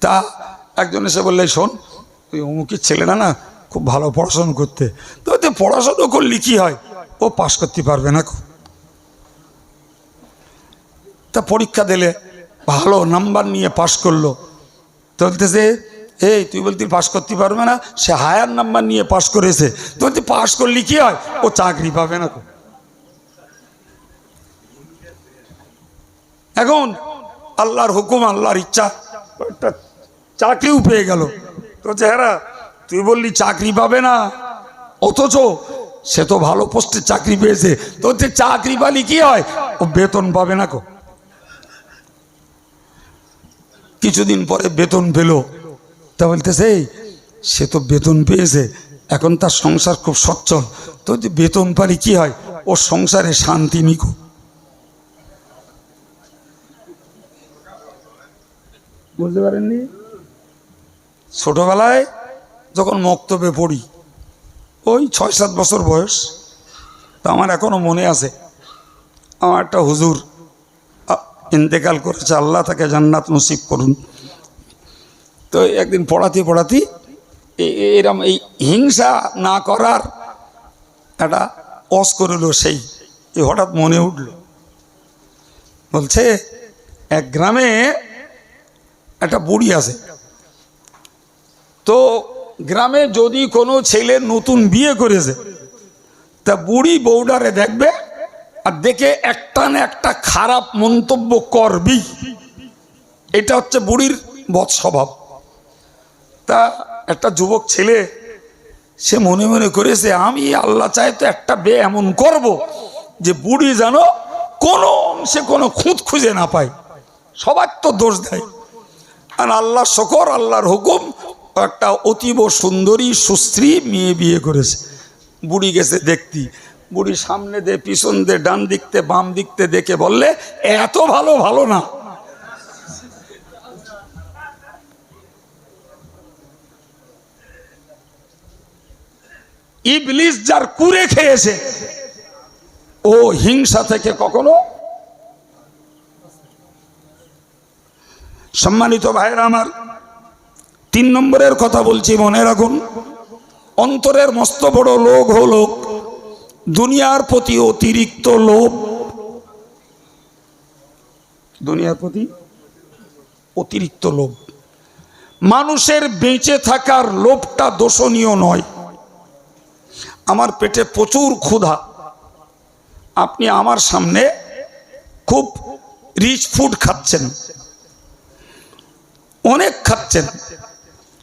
তা একজন এসে বললে, শোন, ওই অমুকের ছেলেরা না খুব ভালো পড়াশোনা করতে, তো ওতে পড়াশোনা করলে কি হয়, ও পাশ করতে পারবে না। তা পরীক্ষা দিলে ভালো নাম্বার নিয়ে পাশ করলো, তো বলতেছে, এই তুই বলতে পাশ করতে পারবে না, সে হায়ার নাম্বার নিয়ে পাশ করেছে, তো বলতে পাশ করলে কি হয়, ও চাকরি পাবে না। এখন আল্লাহর হুকুম, আল্লাহর ইচ্ছা, একটা চাকরিও পেয়ে গেল। তো চেহারা তুই বললি চাকরি পাবে না, অথচ সে তো ভালো পোস্টে চাকরি পেয়েছে, তো চাকরি পালি কি হয়, ও বেতন পাবে না। কিছুদিন পরে বেতন পেল, তা বলতেছে, সে তো বেতন পেয়েছে, এখন তার সংসার খুব সচ্ছল, তো বেতন পালি কি হয়, ওর সংসারে শান্তি নিকো। বুঝতে পারেননি? ছোটবেলায় যখন মক্তবে পড়ি, ওই 6-7 বছর বয়স, তা আমার এখনো মনে আছে, আমার একটা হুজুর ইন্তেকাল করেছে, আল্লাহ তাকে জান্নাত নসিব করুন। তো একদিন পড়াতে পড়াতে এরম এই হিংসা না করার একটা অস করল, সেই হঠাৎ মনে উঠল। বলছে, এক গ্রামে একটা বুড়ি আছে, তো গ্রামে যদি কোনো ছেলে নতুন বিয়ে করেছে, তা বুড়ি বউডারে দেখবে, আর দেখে একটা না একটা খারাপ মন্তব্য করবি। এটা হচ্ছে বুড়ির বদ স্বভাব। তা একটা যুবক ছেলে, সে মনে মনে করেছে, আমি আল্লাহ চাই তো একটা বিয়ে এমন করব যে বুড়ি যেন কোনো অংশে কোনো খুঁত খুঁজে না পায়। সবার তো দোষ দেয়, আর আল্লাহ শকর, আল্লাহর হুকুম, একটা অতীব সুন্দরী সুস্ত্রী মেয়ে বিয়ে করেছে। বুড়ি গেছে দেখতি, বুড়ি সামনে দে, পিছন দে, ডান দিকতে বাম দিকতে দেখে বললে, এত ভালো ভালো না। ইবলিস যার কুরে খেয়েছে, ও হিংসা থেকে কখনো। সম্মানিত ভাইরা আমার, 3 নম্বরের কথা বলছি, মনে রাখুন, অন্তরের মস্ত বড় লোভ হলো দুনিয়ার প্রতি অতিরিক্ত লোভ। দুনিয়ার প্রতি অতিরিক্ত লোভ। মানুষের বেঁচে থাকার লোভটা দোষণীয় নয়। আমার পেটে প্রচুর ক্ষুধা, আপনি আমার সামনে খুব রিচ ফুড খাচ্ছেন, অনেক খাচ্ছেন,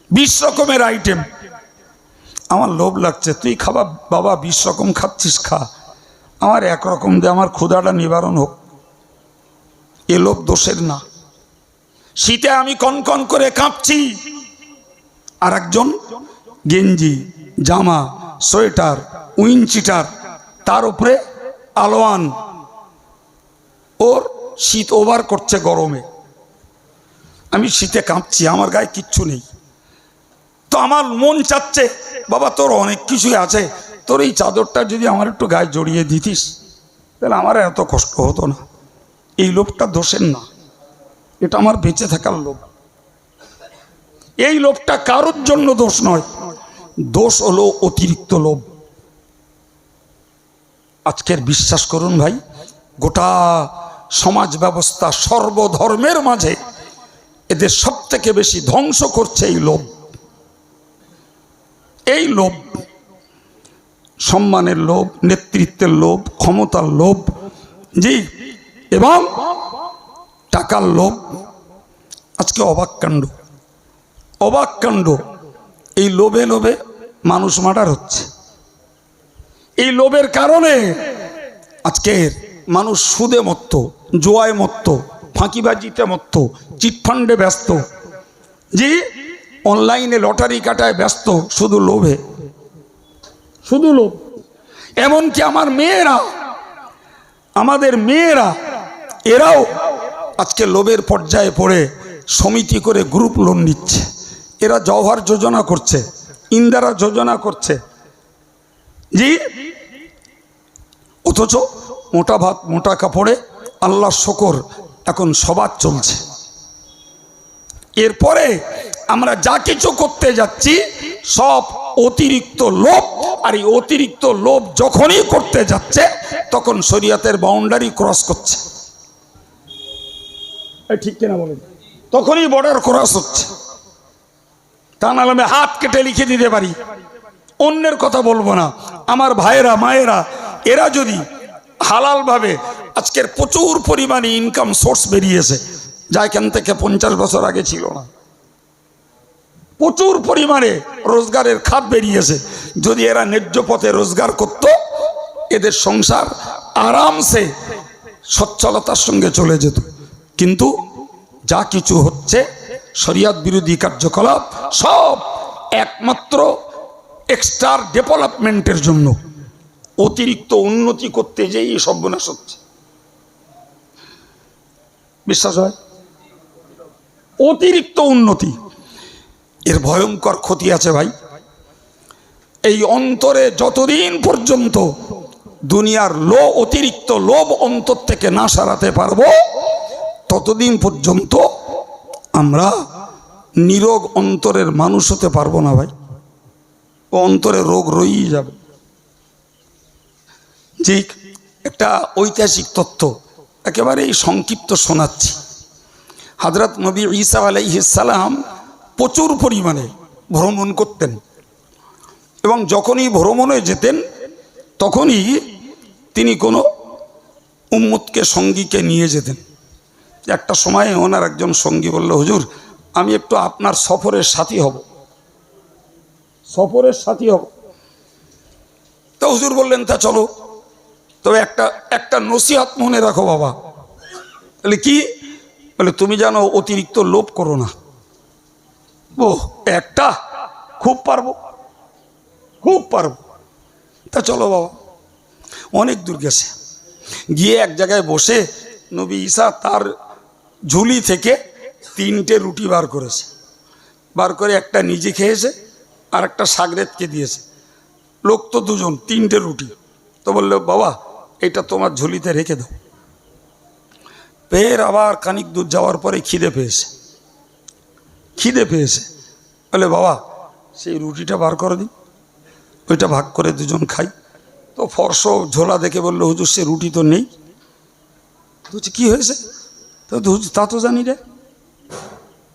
20 রকমের আইটেম, আমার লোভ লাগছে, তুই খাবা বাবা, 20 রকম খাচ্ছিস, খা, আমার 1 রকম দে, আমার ক্ষুধাটা নিবারণ হোক। এ লোভ দোষের না। শীতে আমি কনকন করে কাঁপছি, আর একজন গেঞ্জি, জামা, সোয়েটার, উইনচিটার, তার উপরে আলোয়ান, ওর শীত ওভার করছে গরমে, আমি শীতে কাঁপছি, আমার গায়ে কিচ্ছু নেই। তো আমার মন চাচ্ছে বাবা তোর অনেক কিছুই আছে, তোর এই চাদরটা যদি আমার একটু গায়ে জড়িয়ে দিতিস তাহলে আমার এত কষ্ট হতো না। এই লোভটা দোষের না, এটা আমার বেঁচে থাকার লোভ। এই লোভটা কারোর জন্য দোষ নয়, দোষ হলো অতিরিক্ত লোভ। আজকের বিশ্বাস করুন ভাই, গোটা সমাজ ব্যবস্থা সর্বধর্মের মাঝে এদের সব থেকে বেশি ধ্বংস করছে এই লোভ। এই লোভ, সম্মানের লোভ, নেতৃত্বের লোভ, ক্ষমতার লোভ, জি, এবং টাকার লোভ। আজকে অবাক কাণ্ড, অবাক কাণ্ড। এই লোভে লোভে মানুষ মার্ডার হচ্ছে। এই লোভের কারণে আজকের মানুষ সুদে মত্ত, জোয়ায় মত্ত, ফাঁকিবাজিতে মত্ত, চিটফান্ডে ব্যস্ত, জি, অনলাইনে লটারি কাটায় ব্যস্ত, শুধু লোভে, শুধু লোভ। এমনকি আমার মেয়েরা, আমাদের মেয়েরা, এরাও আজকে লোভের পর্যায়ে পড়ে সমিতি করে গ্রুপ লোন নিচ্ছে। এরা জওহর যোজনা করছে, ইন্দিরা যোজনা করছে, জি, অথচ মোটা ভাত মোটা কাপড়ে আল্লাহর শকর এখন সবার চলছে। এরপরে আমরা যা কিছু করতে যাচ্ছি সব অতিরিক্ত লোভ। আর এই অতিরিক্ত লোভ যখনই করতে যাচ্ছে তখন শরীয়তের বাউন্ডারি ক্রস করছে, ঠিক কিনা বলেন? তখনই বর্ডার ক্রস হচ্ছে। তা নাহলে আমি হাত কেটে লিখে দিতে পারি, অন্যের কথা বলবো না। আমার ভাইয়েরা, মায়েরা, এরা যদি হালালভাবে, আজকের প্রচুর পরিমাণে ইনকাম সোর্স বেরিয়েছে যা এখান থেকে 50 বছর আগে ছিল না। প্রচুর পরিমাণে রোজগারের খাত বেরিয়েছে। যদি এরা ন্যায্য পথে রোজগার করত, এদের সংসার আরামসে সচ্ছলতার সঙ্গে চলে যেত। কিন্তু যা কিছু হচ্ছে শরিয়ত বিরোধী কার্যকলাপ, সব একমাত্র এক্সট্রা ডেভেলপমেন্টের জন্য, অতিরিক্ত উন্নতি করতে যেই সর্বনাশ হচ্ছে। বিশ্বাস হয়? অতিরিক্ত উন্নতি, এর ভয়ঙ্কর ক্ষতি আছে ভাই। এই অন্তরে যতদিন পর্যন্ত দুনিয়ার অতিরিক্ত লোভ অন্তর থেকে না সারাতে পারবো, ততদিন পর্যন্ত আমরা নিরোগ অন্তরের মানুষ হতে পারবো না ভাই। ও অন্তরে রোগ রয়েই যাবে। জি, একটা ঐতিহাসিক তথ্য একেবারেই সংক্ষিপ্ত শোনাচ্ছি। হযরত নবী ঈসা আলাইহিস সালাম প্রচুর পরিমাণে ভ্রমণ করতেন, এবং যখনই ভ্রমণে যেতেন তখনই তিনি কোনো উম্মতকে, সঙ্গীকে নিয়ে যেতেন। একটা সময়ে ওনার একজন সঙ্গী বলল, হুজুর আমি একটু আপনার সফরের সাথী হব, সফরের সাথী হব। তো হুজুর বললেন, তা চলো, তবে একটা নসিহত মনে রাখো বাবা। বলে কি? বলে তুমি জানো অতিরিক্ত লোভ করো না। ও একটা, খুব পারবো, খুব পারবো। তা চলো বাবা। অনেক দূর গেছে, গিয়ে এক জায়গায় বসে নবী ঈসা তার ঝুলি থেকে 3টে রুটি বার করেছে। বার করে একটা নিজে খেয়েছে আর একটা সাগরেদকে দিয়েছে। লোক তো দুজন, 3টে রুটি। তো বললো, বাবা এটা তোমার ঝুলিতে রেখে দাও। ফের আবার খানিক দূর যাওয়ার পরে খিদে পেয়েছে, খিদে পেয়েছে। বলে, বাবা সেই রুটিটা বার করে দিন, ওইটা ভাগ করে দুজন খাই। তো ফর্স ঝোলা দেখে বললো, হুজুর সে রুটি তো নেই। বলছে কি হয়েছে? তো তা তো জানি রে,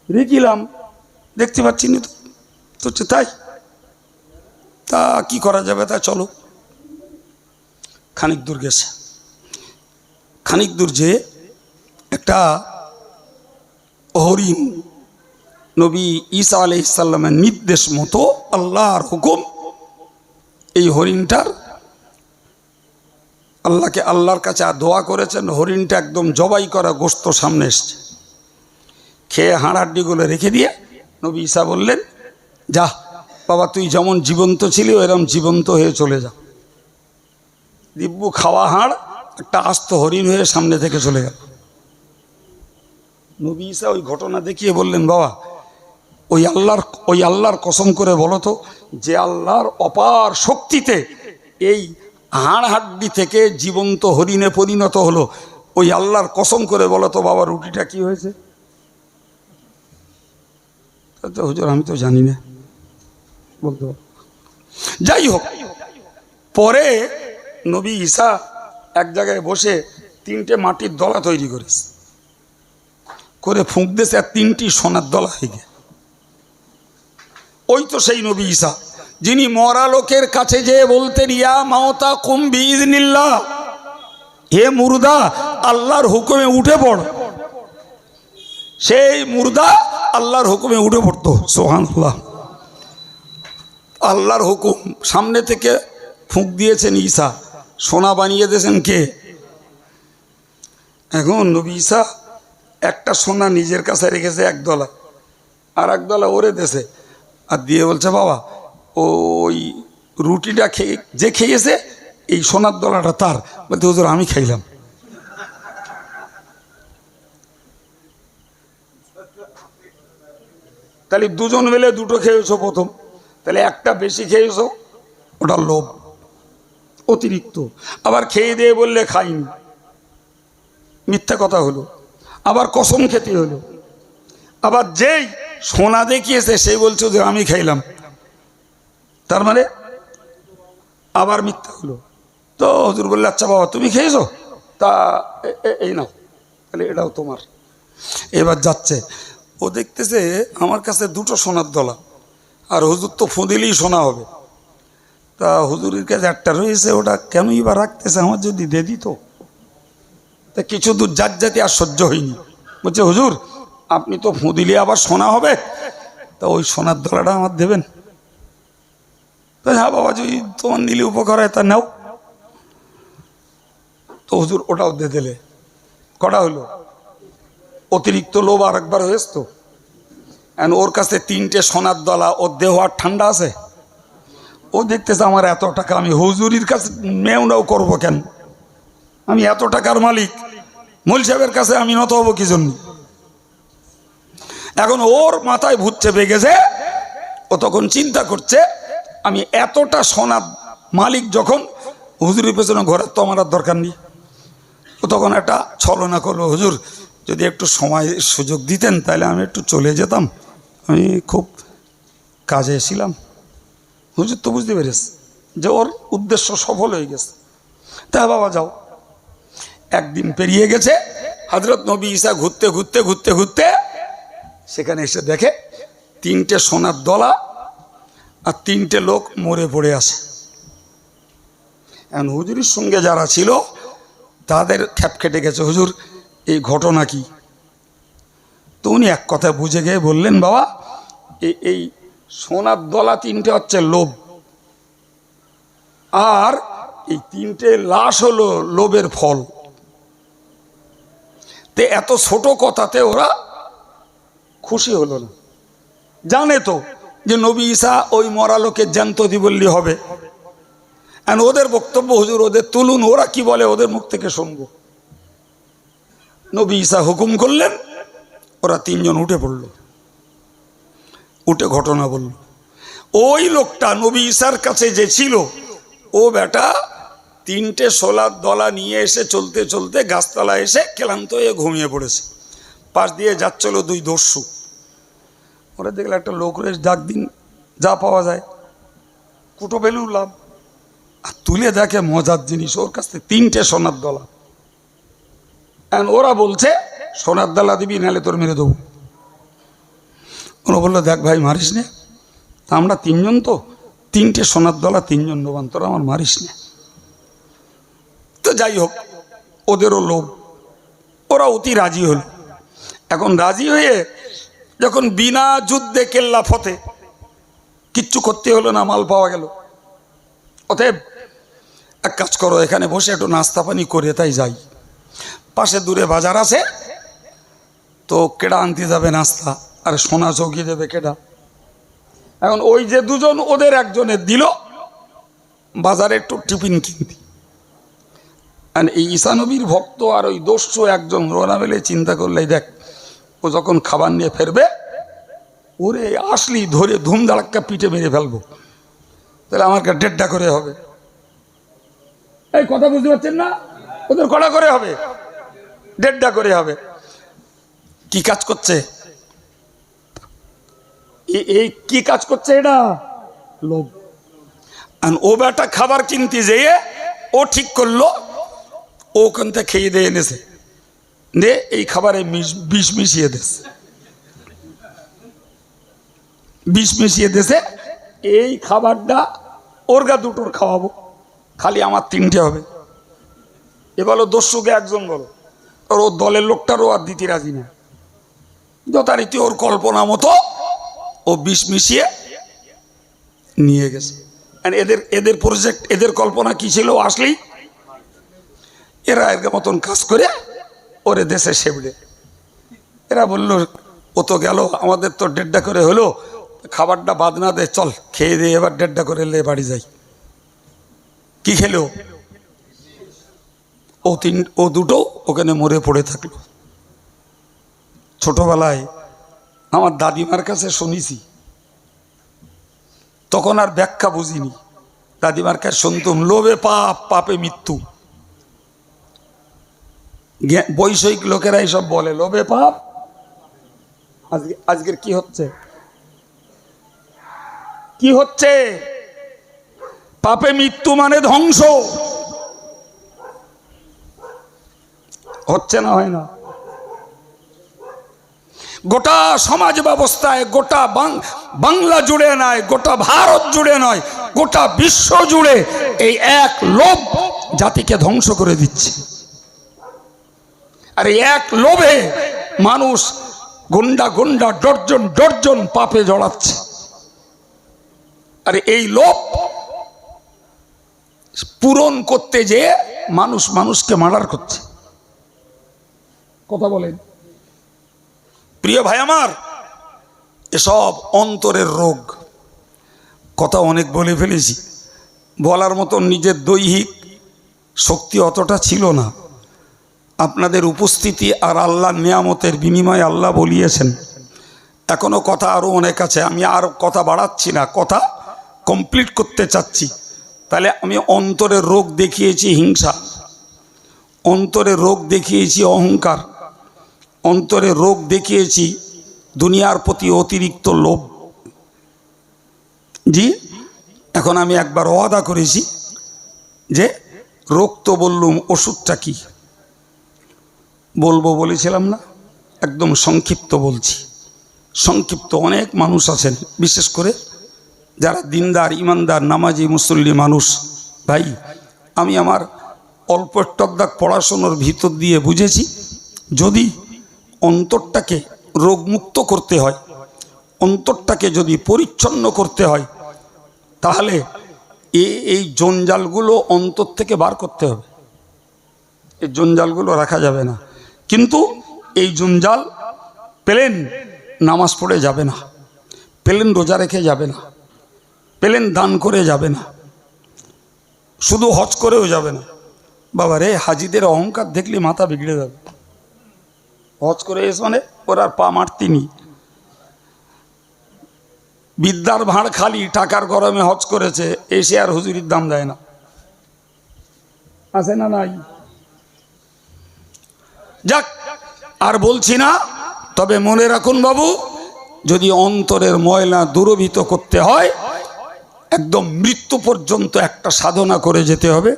রেখিলাম, দেখতে পাচ্ছি না তো। হচ্ছে তাই, তা কি করা যাবে? তা চলো। খানিক দূর গেছে, খানিক দূর যে একটা হরিণ, নবী ঈসা আলাইহিস সালামের নির্দেশ মতো, আল্লাহর হুকুম, এই হরিণটার আল্লাহর কাছে দোয়া করেছেন, হরিণটা একদম জবাই করা গোশত সামনে এসছে। খেয়ে হাড়াড্ডিগুলো রেখে দিয়ে নবী ঈসা বললেন, যা বাবা তুই যেমন জীবন্ত ছিলি এরকম জীবন্ত হয়ে চলে যা। দিব্যু খাওয়া হাড় একটা আস্ত হরিণ হয়ে সামনে থেকে চলে গেল। নবী ঈসা ওই ঘটনা দেখিয়ে বললেন, বাবা ওই আল্লাহর কসম করে বলো তো যে আল্লাহর অপার শক্তিতে এই হাড় হাড্ডি থেকে জীবন্ত হরিণে পরিণত হলো, ওই আল্লাহর কসম করে বলো তো বাবা রুটিটা কি হয়েছে? হুজুর আমি তো জানি না বলতে। যাই হোক, পরে নবী ঈসা এক জায়গায় বসে 3টে মাটির দলা তৈরি করেছে, করে ফুঁক দিয়েছে, আর 3টি সোনার দলা হয়ে গেছে। ওই তো সেই নবী ঈসা যিনি মরা লোকের কাছে যেয়ে বলতেন, ইয়া মাওতা কুম বিইজনিল্লাহ, হে মুর্দা আল্লাহর হুকুমে উঠে পড়। সেই মুর্দা আল্লাহর হুকুমে উঠে পড়তো। সুবহানাল্লাহ। আল্লাহর হুকুম, সামনে থেকে ফুঁক দিয়েছেন ঈসা, সোনা বানিয়ে দিয়েছেন কে? এখন নবী ঈসা একটা সোনা নিজের কাছে রেখেছে 1 দলা, আর 1 দলা ওরে দেশে, আর দিয়ে বলছে বাবা ওই রুটিটা যে খেয়েছে এই সোনার দলাটা তার। বলতে হুজুর আমি খাইলাম। তাহলে দুজন মিলে 2টো খেয়েছো প্রথম, তাহলে একটা বেশি খেয়েছো, ওটা লোভ, অতিরিক্ত। আবার খেয়ে দিয়ে বললে খাইনি, মিথ্যা কথা হলো। আবার কসম খেতে হলো। আবার যেই সোনা দেখিয়েছে সেই বলছো যে আমি খাইলাম, তার মানে আবার মিথ্যা হলো। তো হুজুর বললে আচ্ছা বাবা তুমি খেয়েছো, তা এই নাও, তাহলে এটাও তোমার। এবার যাচ্ছে, ও দেখতেছে আমার কাছে 2টো সোনার দলা, আর হুজুর তো ফুঁদিলেই সোনা হবে। তা হুজুরের কাছে একটা রয়েছে, ওটা কেনই বা রাখতেছে, আমার যদি দিয়ে দিত। তা কিছু দূর যাতে আর সহ্য হয়নি, বলছে হুজুর আপনি তো ফুঁদিলে আবার সোনা হবে, তা ওই সোনার দলাটা আমার দেবেন? তো হ্যাঁ বাবা যদি তোমার নিলে উপকার হয় তা নাও। তো হুজুর ওটাও দিয়ে দিলে। কটা হলো? অতিরিক্ত লোভ আর একবার হয়েছে তো। ওর কাছে 3টে সোনার দলা, ওর দেহ আর ঠান্ডা আছে। ও দেখতেছে আমার এত টাকা, আমি হুজুরির কাছে মেউনাও করবো কেন? আমি এত টাকার মালিক, মৌল সাহেবের কাছে আমি নত হবো কি জন্য? এখন ওর মাথায় ভূত চেপে গেছে। ও তখন চিন্তা করছে আমি এতটা সোনার মালিক যখন, হুজুরের পেছনে ঘরের তো আমার আর দরকার নেই। ও তখন একটা ছলনা করলো, হুজুর যদি একটু সময় সুযোগ দিতেন তাহলে আমি একটু চলে যেতাম, আমি খুব কাজে এসেছিলাম। হুজুর তো বুঝতে পেরেছে যে ওর উদ্দেশ্য সফল হয়ে গেছে। তা বাবা যাও। একদিন পেরিয়ে গেছে, হযরত নবী ঈসা ঘুরতে ঘুরতে ঘুরতে ঘুরতে সেখানে এসে দেখে 3টে সোনার দলা আর 3টে লোক মরে পড়ে আছে। এখন হুজুরের সঙ্গে যারা ছিল তাদের খ্যাপ খেটে গেছে, হুজুর এই ঘটনা কি? তো উনি এক কথা বুঝে গিয়ে বললেন, বাবা এই সোনার দলা 3টে হচ্ছে লোভ, আর এই 3টে লাশ হলো লোভের ফল। তে এত ছোট কথাতে ওরা খুশি হলো না। জানে তো যে নবী ঈসা ওই মরা লোকের জ্যান্ত দিবল্লি হবে। ওদের বক্তব্য হুজুর ওদের তুলুন, ওরা কি বলে ওদের মুখ থেকে শুনবো। নবী ঈসা হুকুম করলেন, ওরা 3 জন উঠে পড়ল, উঠে ঘটনা বলল। ওই লোকটা নবী ঈসার কাছে যে ছিল, ও বেটা 3টে সোলার দলা নিয়ে এসে চলতে চলতে গাছতলায় এসে ক্লান্ত হয়ে ঘুমিয়ে পড়েছে। পাশ দিয়ে যাচ্ছিল 2 দস্যু। ওরা দেখলে একটা লোক রয়েছে, ডাক দিন যা পাওয়া যায়, কুটো পেলেও লাভ। আর তুলে দেখে মজার জিনিস, ওর কাছে 3টে সোনার দলা। ওরা বলছে সোনার দলা দিবি নাহলে তোর মেরে দেবো। ওরা বললো দেখ ভাই মারিস নে, আমরা 3 জন তো, 3টে সোনার দলা 3 জন নেবান, তোরা আমার মারিস নে। তো যাই হোক, ওদেরও লোভ, ওরা অতি রাজি হল। এখন রাজি হয়ে যখন বিনা যুদ্ধে কেল্লা ফতে, কিচ্ছু করতে হলো না, মাল পাওয়া গেল। অতএব এক কাজ করো, এখানে বসে একটু নাস্তা পানি করে তাই যাই। পাশে দূরে বাজার আছে, তো কেডা আনতে যাবে নাস্তা, আর সোনা চৌকি দেবে কেডা? এখন ওই যে 2 জন, ওদের একজনের দিল বাজারে একটু টিফিন কিনতে। এই ঈসা নবীর ভক্ত আর ওই দস্যু একজন, ওরা মিলে চিন্তা করলে দেখ ও যখন খাবার নিয়ে ফেরবে, ওরে আসলি ধরে ধুমধাড়াক্কা পিঠে মেরে ফেলবো। তাহলে আমাকে 1.5টা করে হবে। এই কথা বুঝতে পারছেন না? ওদের কটা করে হবে? 1.5টা করে হবে। কি কাজ করছে? এই কি কাজ করছে? এটা লোভ। আর ও বেটা খাবার কিনতে যেয়ে ও ঠিক করলো ও ওখান থেকে খেয়ে দিয়ে এনেছে, নে এই খাবারে বিষ মিশিয়ে দিস, বিষ মিশিয়ে দিয়েছে। এই খাবারটা ওর গা দুটোর খাওয়াবো, খালি আমার 3টে হবে। এ বলো দস্যুকে একজন বলো, ওর দলের লোকটারও আর দিতে রাজি না। যথারীতি ওর কল্পনা মতো ও বিষ মিশিয়ে নিয়ে গেছে। এদের প্রজেক্ট, এদের কল্পনা কি ছিল? আসলেই এরা এর মতন কাজ করে ওরে দেশে সেবলে। এরা বলল ও তো গেল, আমাদের তো 1.5টা করে হলো, খাবারটা বাদ না দে, চল খেয়ে দিয়ে এবার 1.5টা করে লে বাড়ি যাই। কি খেলো? ও দুটো ওখানে মরে পড়ে থাকলো। ছোটবেলায় আমার দাদিমার কাছে শুনেছি, তখন আর ব্যাখ্যা বুঝিনি। দাদিমার কাছে শুনতুম লোভে পাপ, পাপে মৃত্যু। বৈষয়িক লোকেরা এইসব বলে লোভে পাপ। আজকের কি হচ্ছে? কি হচ্ছে? পাপে মৃত্যু মানে ধ্বংস। হচ্ছে না? হয় না? গোটা সমাজ ব্যবস্থায়, গোটা বাংলা জুড়ে নয়, গোটা ভারত জুড়ে নয়, গোটা বিশ্ব জুড়ে এই এক লোভ জাতিকে ধ্বংস করে দিচ্ছে। আর এই এক লোভে মানুষ গুন্ডা গুন্ডা, ডর্জন ডর্জন পাপে জড়াচ্ছে। আর এই লোভ পূরণ করতে যেয়ে মানুষ মানুষকে মার্ডার করছে। কথা বলেন প্রিয় ভাই আমার, এসব অন্তরের রোগ। কথা অনেক বলে ফেলেছি, বলার মতো নিজের দৈহিক শক্তি অতটা ছিল না। আপনাদের উপস্থিতি আর আল্লাহর নিয়ামতের বিনিময়ে আল্লাহ বলিয়েছেন। এখনো কথা আরও অনেক আছে, আমি আর কথা বাড়াচ্ছি না, কথা কমপ্লিট করতে চাচ্ছি। তাহলে আমি অন্তরের রোগ দেখিয়েছি হিংসা, অন্তরের রোগ দেখিয়েছি অহংকার, অন্তরের রোগ দেখিয়েছি দুনিয়ার প্রতি অতিরিক্ত লোভ। জি, এখন আমি একবার ওয়াদা করেছি যে রোগ তো বললুম, ওষুধটা কি বলবো বলেছিলাম না? একদম সংক্ষিপ্ত বলছি, সংক্ষিপ্ত। অনেক মানুষ আছেন, বিশেষ করে যারা দিনদার, ইমানদার, নামাজি, মুসল্লি মানুষ। ভাই, আমি আমার অল্প টকদাক পড়াশোনার ভিতর দিয়ে বুঝেছি, যদি অন্তরটাকে রোগমুক্ত করতে হয়, অন্তরটাকে যদি পরিচ্ছন্ন করতে হয়, তাহলে এই জঞ্জালগুলো অন্তর থেকে বার করতে হবে। এই জঞ্জালগুলো রাখা যাবে না। কিন্তু এই জঞ্জাল প্লেন নামাজ পড়ে যাবে না, প্লেন রোজা রেখে যাবে না, প্লেন দান করে যাবে না, শুধু হজ করেও যাবে না। বাবা রে, হাজিদের অহংকার দেখলে মাথা বিগড়ে যাবে। হজ করে এসে মানে ওরা পা মারতিনি, বিদ্যার ভাঁড় খালি, টাকার গরমে হজ করেছে, এসে আর হুজুরির দাম দেয় না। আছে না? নাই? যাক, আর বলছি না। তবে মনে রাখুন বাবু, যদি অন্তরের ময়লা দূরীভূত করতে হয়, একদম মৃত্যু পর্যন্ত একটা সাধনা করে যেতে হবে।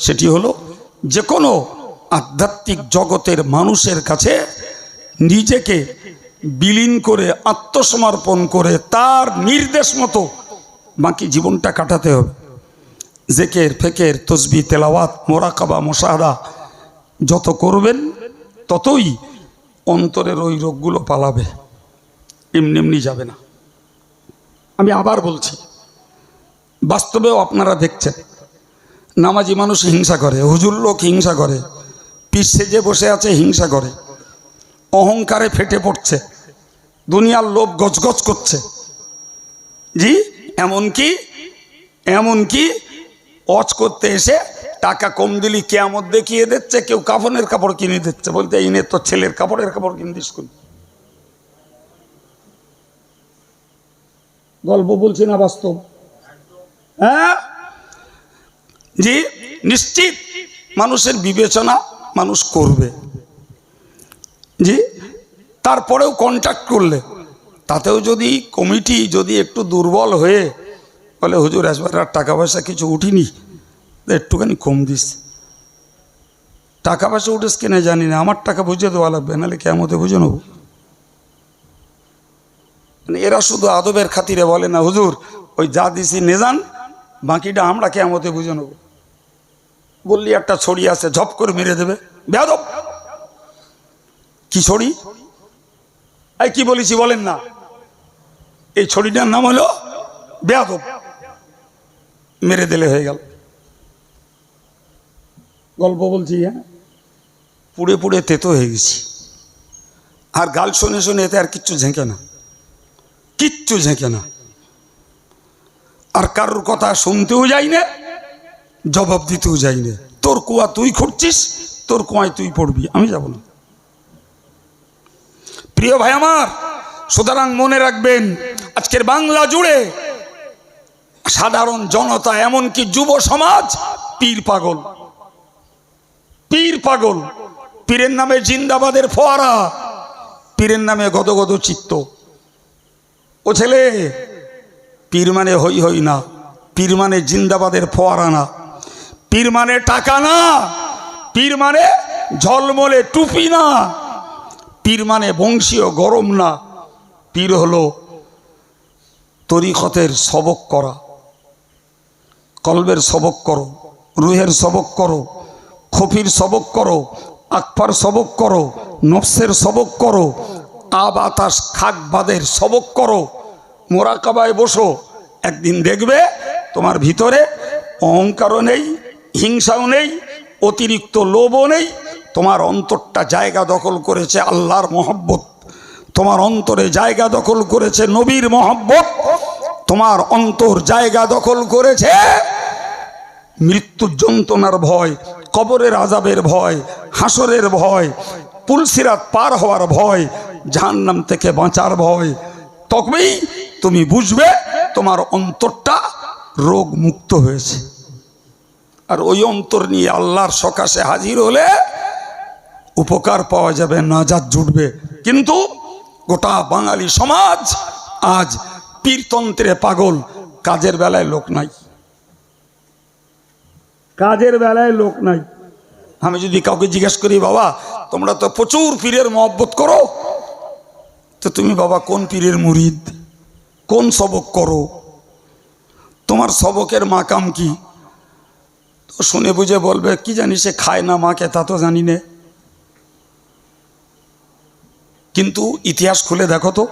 সেটি হলো যে কোনো আধ্যাত্মিক জগতের মানুষের কাছে নিজেকে বিলীন করে, আত্মসমর্পণ করে, তার নির্দেশ মতো বাকি জীবনটা কাটাতে হবে। জেকের, ফেকের, তসবি, তেলাওয়াত, মোরাকাবা, মুশাহাদা যত করবেন ততই অন্তরের ওই রোগগুলো পালাবে, এমনি এমনি যাবে না। আমি আবার বলছি, বাস্তবেও আপনারা দেখছেন, নামাজি মানুষ হিংসা করে, হুজুর লোক হিংসা করে, পীর সেজে বসে আছে হিংসা করে, অহংকারে ফেটে পড়ছে, দুনিয়ার লোভ গজগজ করছে। জি, এমনকি অজ করতে এসে টাকা কম দিলি কেয়ামত দেখিয়ে দিচ্ছে, কেউ কাফনের কাপড় কিনে দিচ্ছে, বলতে ইনে তো ছেলের কাপড়ের কাপড় কিনে দিস। গল্প বলছি না, বাস্তব। হ্যাঁ জি, নিশ্চিত মানুষের বিবেচনা মানুষ করবে জি। তারপরেও কন্ট্যাক্ট করলে তাতেও যদি কমিটি যদি একটু দুর্বল হয়ে বলে হুজুর আসবার আর টাকা পয়সা কিছু উঠিনি, একটুখানি কম দিস, টাকা পয়সা উঠেস কিনা জানি না, আমার টাকা বুঝে দেওয়া লাগবে, নাহলে কেমতে বুঝে নেব। মানে এরা শুধু আদবের খাতিরে বলে না হুজুর ওই যা দিছি নে যান, বাকিটা আমরা কেমতে বুঝে নেব। বললি একটা ছড়ি আছে ঝপ করে মেরে দেবে, বেয়াদব। কি ছড়ি? এই কি বলেছি বলেন না, এই ছড়িটার নাম হলো বেয়াদব, মেরে দিলে হয়ে গেল। গল্প বলছি, হ্যাঁ, পুড়ে পুড়ে তেতো হয়ে গেছি। আর গাল শুনে শুনে এতে আর কিচ্ছু ঝেঁকে না, কিচ্ছু ঝেঁকে না। আর কারোর কথা শুনতেও যাই না, জবাব দিতেও যাই না। তোর কুয়া তুই খুঁড়ছিস, তোর কুয়ায় তুই পড়বি, আমি যাব না। প্রিয় ভাই আমার, সুতরাং মনে রাখবেন আজকের বাংলা জুড়ে সাধারণ জনতা এমনকি যুব সমাজ পীর পাগল, পীর পাগল। পীরের নামে জিন্দাবাদের ফোয়ারা, পীরের নামে গদগদ চিত্ত। ও ছেলে, পীর মানে হই হই না, পীর মানে জিন্দাবাদের ফোয়ারা না, পীর মানে টাকা না, পীর মানে ঝলমলে টুপি না, পীর মানে বংশীয় গরম না। পীর হলো তরিকতের সবক করা, কলবের সবক করো, রুহের সবক করো, খফির সবক করো, আকফার সবক করো, নফসের সবক করো, আব আতাস খাক বাদের সবক করো, মোরাকাবায় বসো। একদিন দেখবে তোমার ভিতরে অহংকারও নেই, হিংসাও নেই, অতিরিক্ত লোভও নেই। তোমার অন্তরটা জায়গা দখল করেছে আল্লাহর মহব্বত, তোমার অন্তরে জায়গা দখল করেছে নবীর মহব্বত, তোমার অন্তর জায়গা দখল করেছে মৃত্যুর যন্ত্রণার ভয়, কবরের আযাবের ভয়, হাসরের ভয়, পুলসিরাত পার হওয়ার ভয়, জাহান্নাম থেকে বাঁচার ভয়। তবেই তুমি বুঝবে তোমার অন্তরটা রোগ মুক্ত হয়েছে। আর ওই অন্তর নিয়ে আল্লাহর সকাশে হাজির হলে উপকার পাওয়া যাবে, নাজাত জুটবে। কিন্তু গোটা বাঙালি সমাজ আজ পীরতন্ত্রে পাগল, কাজের বেলায় লোক নাই, কাজের বেলায় লোক নাই। আমি যদি কাউকে জিজ্ঞেস করি বাবা তোমরা তো প্রচুর পীরের মহব্বত করো, তো তুমি বাবা কোন পীরের মুরিদ, কোন সবক করো, তোমার সবকের মাকাম কি? তো শুনে বুঝে বলবে কি জানি সে খায় না মাকে তা তো জানি না। কিন্তু ইতিহাস খুলে দেখো তো,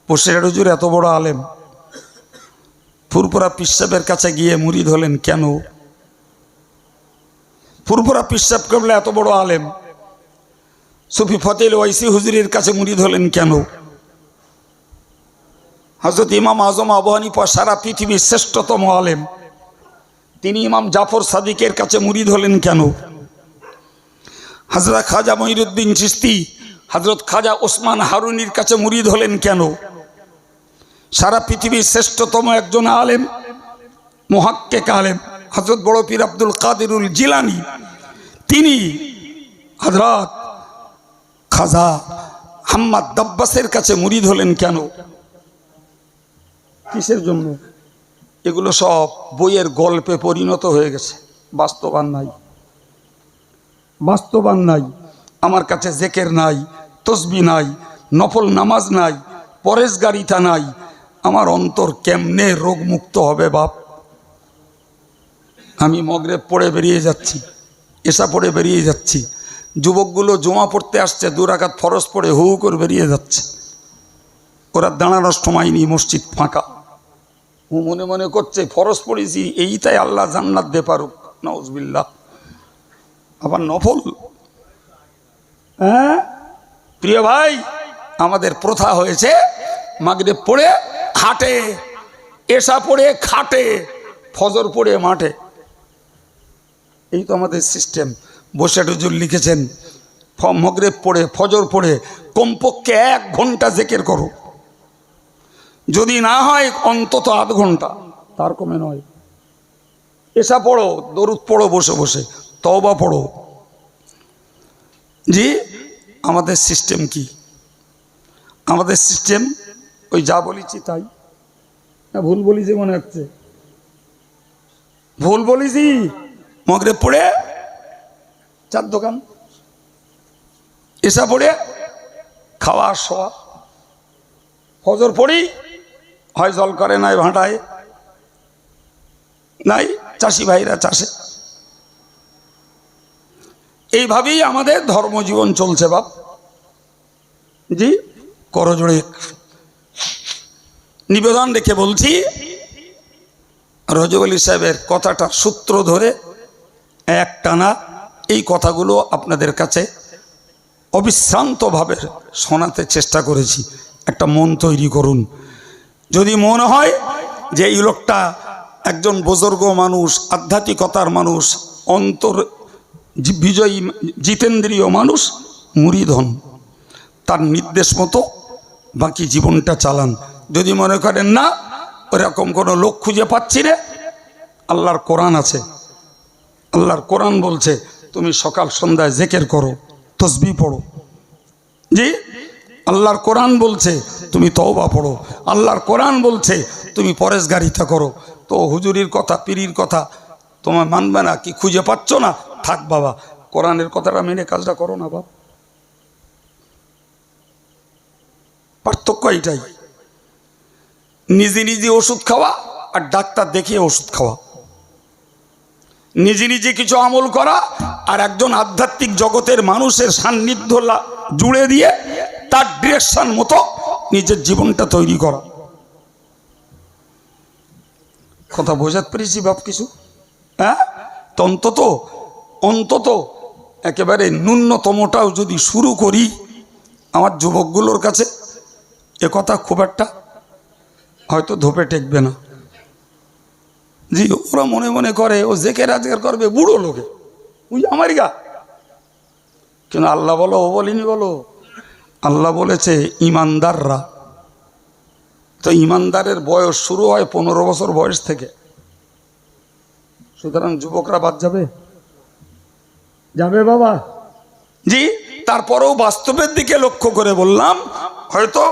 পশ্চিমের হুজুর এত বড় আলেম, ফুরফুরা পীর সাহেবের কাছে গিয়ে মুরিদ হলেন কেন? ফুরফুরা পীর সাহেব কেবল এত বড় আলেম, সুফি ফতেল ওয়াইসি হুজুরের কাছে মুরিদ হলেন কেন? হযরত ইমাম আজম আবু হানিফা সারা পৃথিবীর শ্রেষ্ঠতম আলেম, তিনি ইমাম জাফর সাদিকের কাছে মুরিদ হলেন কেন? হযরত খাজা মঈনুদ্দিন চিশতি হযরত খাজা ওসমান হারুনির কাছে মুরিদ হলেন কেন? সারা পৃথিবীর শ্রেষ্ঠতম একজন আলেম, মুহাক্কিক আলেম হযরত বড় পীর আব্দুল কাদিরুল জিলানী, তিনি হযরত খাজা হাম্মাদ দাব্বাসের কাছে মুরিদ হলেন কেন? কিসের জন্য? এগুলো সব বইয়ের গল্পে পরিণত হয়ে গেছে, বাস্তবায়ন নাই, বাস্তবায়ন নাই। আমার কাছে জিকির নাই, তসবিহ নাই, নফল নামাজ নাই, পরেশগারিতা নাই, আমার অন্তর কেমনে রোগমুক্ত হবে বাপ? আমি মগরিব পড়ে বেরিয়ে যাচ্ছি, এশা পড়ে বেরিয়ে যাচ্ছি, যুবকগুলো জমা পড়তে আসছে, 2 রাকাত ফরজ পড়ে হু করে বেরিয়ে যাচ্ছে, ওরা দাঁড়ানোর সময় নেই, মসজিদ ফাঁকা। ও মনে মনে করছে ফরজ পড়েছি এইটাই আল্লাহ জান্নাত দে পারুক, নাউজুবিল্লাহ। আবার নফল। হ্যাঁ প্রিয় ভাই, আমাদের প্রথা হয়েছে মাগরিব পড়ে হাটে, এশা পড়ে খাটে, ফজর পড়ে মাঠে। এই তো আমাদের সিস্টেম। বসে হুজুর লিখেছেন মাগরিব পড়ে ফজর পড়ে কমপক্ষে 1 ঘন্টা জিকির করো, যদি না হয় অন্তত আধ ঘন্টা, তার কমে নয়। এসা পড়ো, দরুদ পড়ো বসে বসে, তওবা পড়ো। জি, আমাদের সিস্টেম কি? আমাদের সিস্টেম ওই যা বলেছি তাই না? ভুল বলেছি মনে হচ্ছে, ভুল বলেছি। মগরিব পড়ে চার দোকান, এসা পড়ে খাওয়া শোয়া, ফজর পড়ি হয় জল করে নাই ভাঁটায়, নাই চাষি ভাইরা চাষে। এইভাবেই আমাদের ধর্মজীবন চলছে বাপ। জি, করজোড়ে নিবেদন রেখে বলছি, রজব আলী সাহেবের কথাটা সূত্র ধরে এক টানা এই কথাগুলো আপনাদের কাছে অবিশ্রান্তভাবে শোনাতে চেষ্টা করেছি। একটা মন তৈরি করুন। যদি মনে হয় যে এই লোকটা একজন বুজুর্গ মানুষ, আধ্যাত্মিকতার মানুষ, অন্তর বিজয়ী জিতেন্দ্রীয় মানুষ, মুরিদ হন, তার নির্দেশ মতো বাকি জীবনটা চালান। যদি মনে করেন না ওরকম কোনো লোক খুঁজে পাচ্ছি রে, আল্লাহর কোরআন আছে, আল্লাহর কোরআন বলছে তুমি সকাল সন্ধ্যায় জিকির করো, তসবিহ পড়ো। জি, আল্লাহর কোরআন বলছে তুমি তওবা পড়ো, আল্লাহর কোরআন বলছে তুমি পরেশগারিতা করো। তো হুজুরির কথা, পীরির কথা তোমার মানবে না কি? খুঁজে পাচ্ছ না? থাক বাবা, কোরআনের কথাটা মেনে কাজটা করো না বাবা। পার্থক্য এইটাই। নিজে নিজে ওষুধ খাওয়া আর ডাক্তার দেখিয়ে ওষুধ খাওয়া, নিজে নিজে কিছু আমল করা আর একজন আধ্যাত্মিক জগতের মানুষের সান্নিধ্য জুড়ে দিয়ে তার ডিরেকশন মতো নিজের জীবনটা তৈরি করা। কথা বোঝাতে পেরেছি বাপ কিছু? হ্যাঁ, তো অন্তত একেবারে ন্যূনতমটাও যদি শুরু করি, আমার যুবকগুলোর কাছে এ কথা খুব একটা হয়তো ধোপে টেকবে না। জি, ওরা মনে মনে করে ও জেকে রাজগার করবে বুড়ো লোকে, বুঝি আমারই গা। কিন্তু আল্লাহ বলো, ও বলিনি বলো, আল্লাহ বলেছে ইমানদাররা। তো ইমানদারের বয়স শুরু হয় 15 বছর বয়স থেকে। সুতরাং যুবকরা বাদ যাবে? যাবে বাবা? জি, তারপরেও বাস্তবের দিকে লক্ষ্য করে বললাম, হয়তো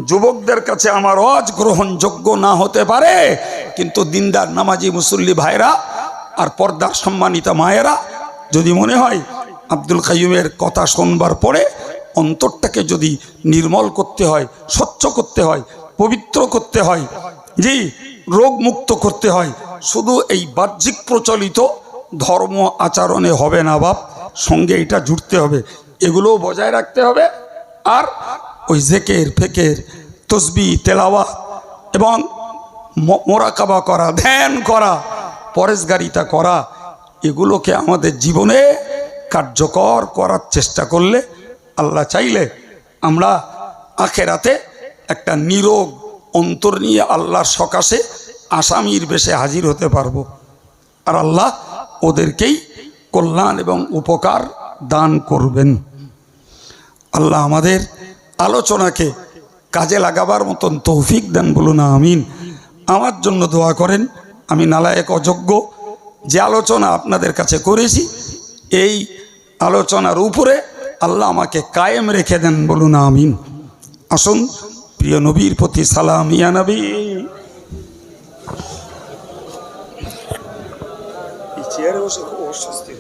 যুবকদের কাছে আমার ওয়াজ গ্রহণযোগ্য না হতে পারে, কিন্তু দিনদার নামাজি মুসল্লি ভাইরা আর পর্দার সম্মানিতা মায়েরা যদি মনে হয় আব্দুল কাইয়ুমের কথা শুনবার পরে অন্তরটাকে যদি নির্মল করতে হয়, স্বচ্ছ করতে হয়, পবিত্র করতে হয়, জি, রোগমুক্ত করতে হয়, শুধু এই বাহ্যিক প্রচলিত ধর্ম আচরণে হবে না বাপ, সঙ্গে এটা জুড়তে হবে, এগুলোও বজায় রাখতে হবে। আর ওই জিকির ফিকির, তসবিহ, তেলাওয়াত এবং মোরাকাবা করা, ধ্যান করা, পরেশগারিতা করা, এগুলোকে আমাদের জীবনে কার্যকর করার চেষ্টা করলে আল্লাহ চাইলে আমরা আখেরাতে একটা নিরোগ অন্তর নিয়ে আল্লাহর সকাশে আসামির বেশে হাজির হতে পারবো। আর আল্লাহ ওদেরকেই কল্যাণ এবং উপকার দান করবেন। আল্লাহ আমাদের আলোচনাকে কাজে লাগাবার মতন তৌফিক দেন, বলুন আমিন। আমার জন্য দোয়া করেন, আমি নালায়েক অযোগ্য। যে আলোচনা আপনাদের কাছে করেছি, এই আলোচনার উপরে আল্লাহ আমাকে কায়েম রেখে দেন, বলুন আমিন। আসুন প্রিয় নবীর প্রতি সালাম। ইয়া নবী, চেয়ারে বসে খুব অস্বস্তি।